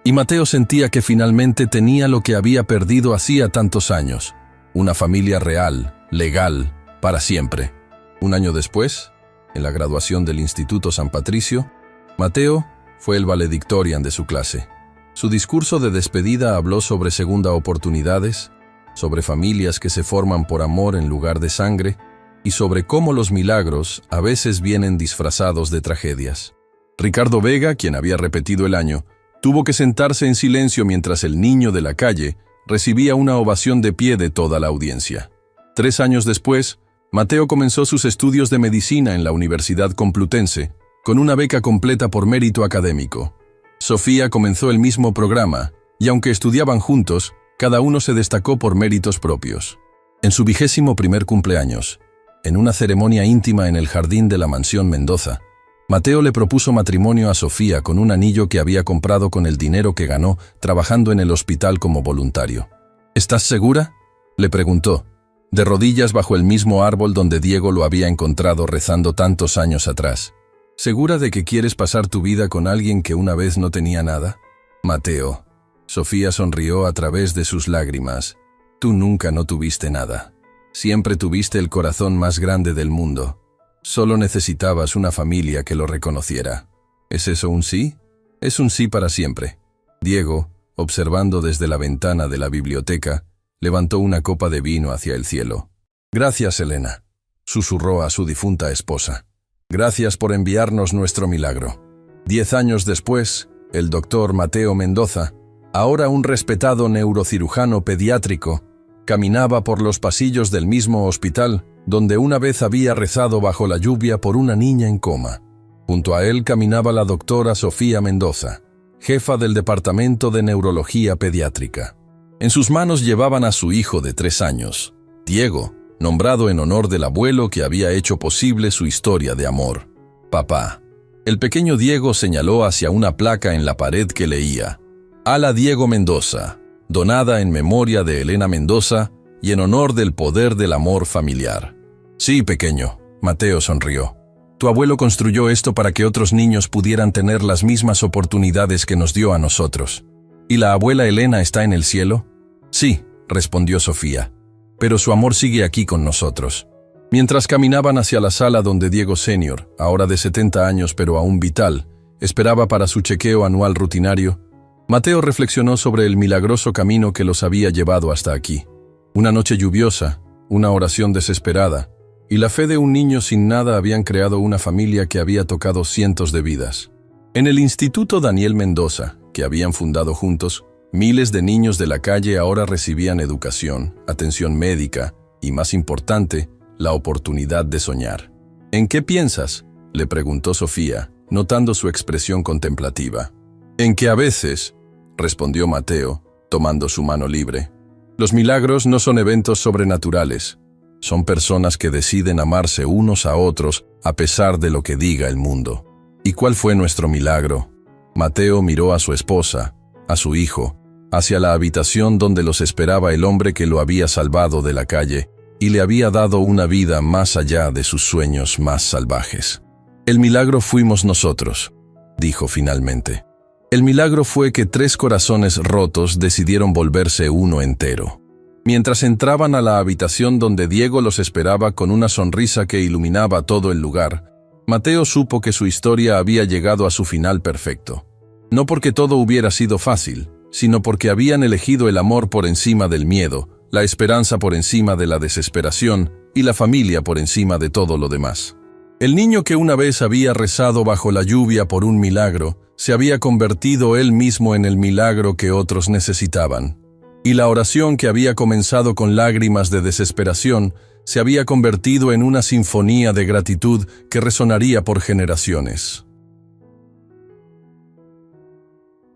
Speaker 1: y Mateo sentía que finalmente tenía lo que había perdido hacía tantos años, una familia real, legal, para siempre. Un año después, en la graduación del Instituto San Patricio, Mateo fue el valedictorian de su clase. Su discurso de despedida habló sobre segunda oportunidades, sobre familias que se forman por amor en lugar de sangre, y sobre cómo los milagros a veces vienen disfrazados de tragedias. Ricardo Vega, quien había repetido el año, tuvo que sentarse en silencio mientras el niño de la calle recibía una ovación de pie de toda la audiencia. 3 años después, Mateo comenzó sus estudios de medicina en la Universidad Complutense, con una beca completa por mérito académico. Sofía comenzó el mismo programa, y aunque estudiaban juntos, cada uno se destacó por méritos propios. En su 21º cumpleaños, en una ceremonia íntima en el jardín de la mansión Mendoza, Mateo le propuso matrimonio a Sofía con un anillo que había comprado con el dinero que ganó trabajando en el hospital como voluntario. ¿Estás segura?, le preguntó, de rodillas bajo el mismo árbol donde Diego lo había encontrado rezando tantos años atrás. ¿Segura de que quieres pasar tu vida con alguien que una vez no tenía nada? Mateo. Sofía sonrió a través de sus lágrimas. Tú nunca no tuviste nada. Siempre tuviste el corazón más grande del mundo. Solo necesitabas una familia que lo reconociera. ¿Es eso un sí? Es un sí para siempre. Diego, observando desde la ventana de la biblioteca, levantó una copa de vino hacia el cielo. Gracias, Elena, susurró a su difunta esposa. Gracias por enviarnos nuestro milagro. 10 años después, el doctor Mateo Mendoza, ahora un respetado neurocirujano pediátrico, caminaba por los pasillos del mismo hospital donde una vez había rezado bajo la lluvia por una niña en coma. Junto a él caminaba la doctora Sofía Mendoza, jefa del Departamento de Neurología Pediátrica. En sus manos llevaban a su hijo de 3 años, Diego, nombrado en honor del abuelo que había hecho posible su historia de amor. Papá. El pequeño Diego señaló hacia una placa en la pared que leía: Ala Diego Mendoza, donada en memoria de Elena Mendoza y en honor del poder del amor familiar. Sí, pequeño, Mateo sonrió. Tu abuelo construyó esto para que otros niños pudieran tener las mismas oportunidades que nos dio a nosotros. ¿Y la abuela Elena está en el cielo? Sí, respondió Sofía, pero su amor sigue aquí con nosotros. Mientras caminaban hacia la sala donde Diego Senior, ahora de 70 años pero aún vital, esperaba para su chequeo anual rutinario, Mateo reflexionó sobre el milagroso camino que los había llevado hasta aquí. Una noche lluviosa, una oración desesperada, y la fe de un niño sin nada habían creado una familia que había tocado cientos de vidas. En el Instituto Daniel Mendoza, que habían fundado juntos, miles de niños de la calle ahora recibían educación, atención médica y, más importante, la oportunidad de soñar. ¿En qué piensas?, le preguntó Sofía, notando su expresión contemplativa. En que a veces, respondió Mateo, tomando su mano libre. Los milagros no son eventos sobrenaturales. Son personas que deciden amarse unos a otros a pesar de lo que diga el mundo. ¿Y cuál fue nuestro milagro? Mateo miró a su esposa, a su hijo, hacia la habitación donde los esperaba el hombre que lo había salvado de la calle y le había dado una vida más allá de sus sueños más salvajes. El milagro fuimos nosotros, dijo finalmente. El milagro fue que 3 corazones rotos decidieron volverse uno entero. Mientras entraban a la habitación donde Diego los esperaba con una sonrisa que iluminaba todo el lugar, Mateo supo que su historia había llegado a su final perfecto. No porque todo hubiera sido fácil, sino porque habían elegido el amor por encima del miedo, la esperanza por encima de la desesperación y la familia por encima de todo lo demás. El niño que una vez había rezado bajo la lluvia por un milagro, se había convertido él mismo en el milagro que otros necesitaban. Y la oración que había comenzado con lágrimas de desesperación se había convertido en una sinfonía de gratitud que resonaría por generaciones.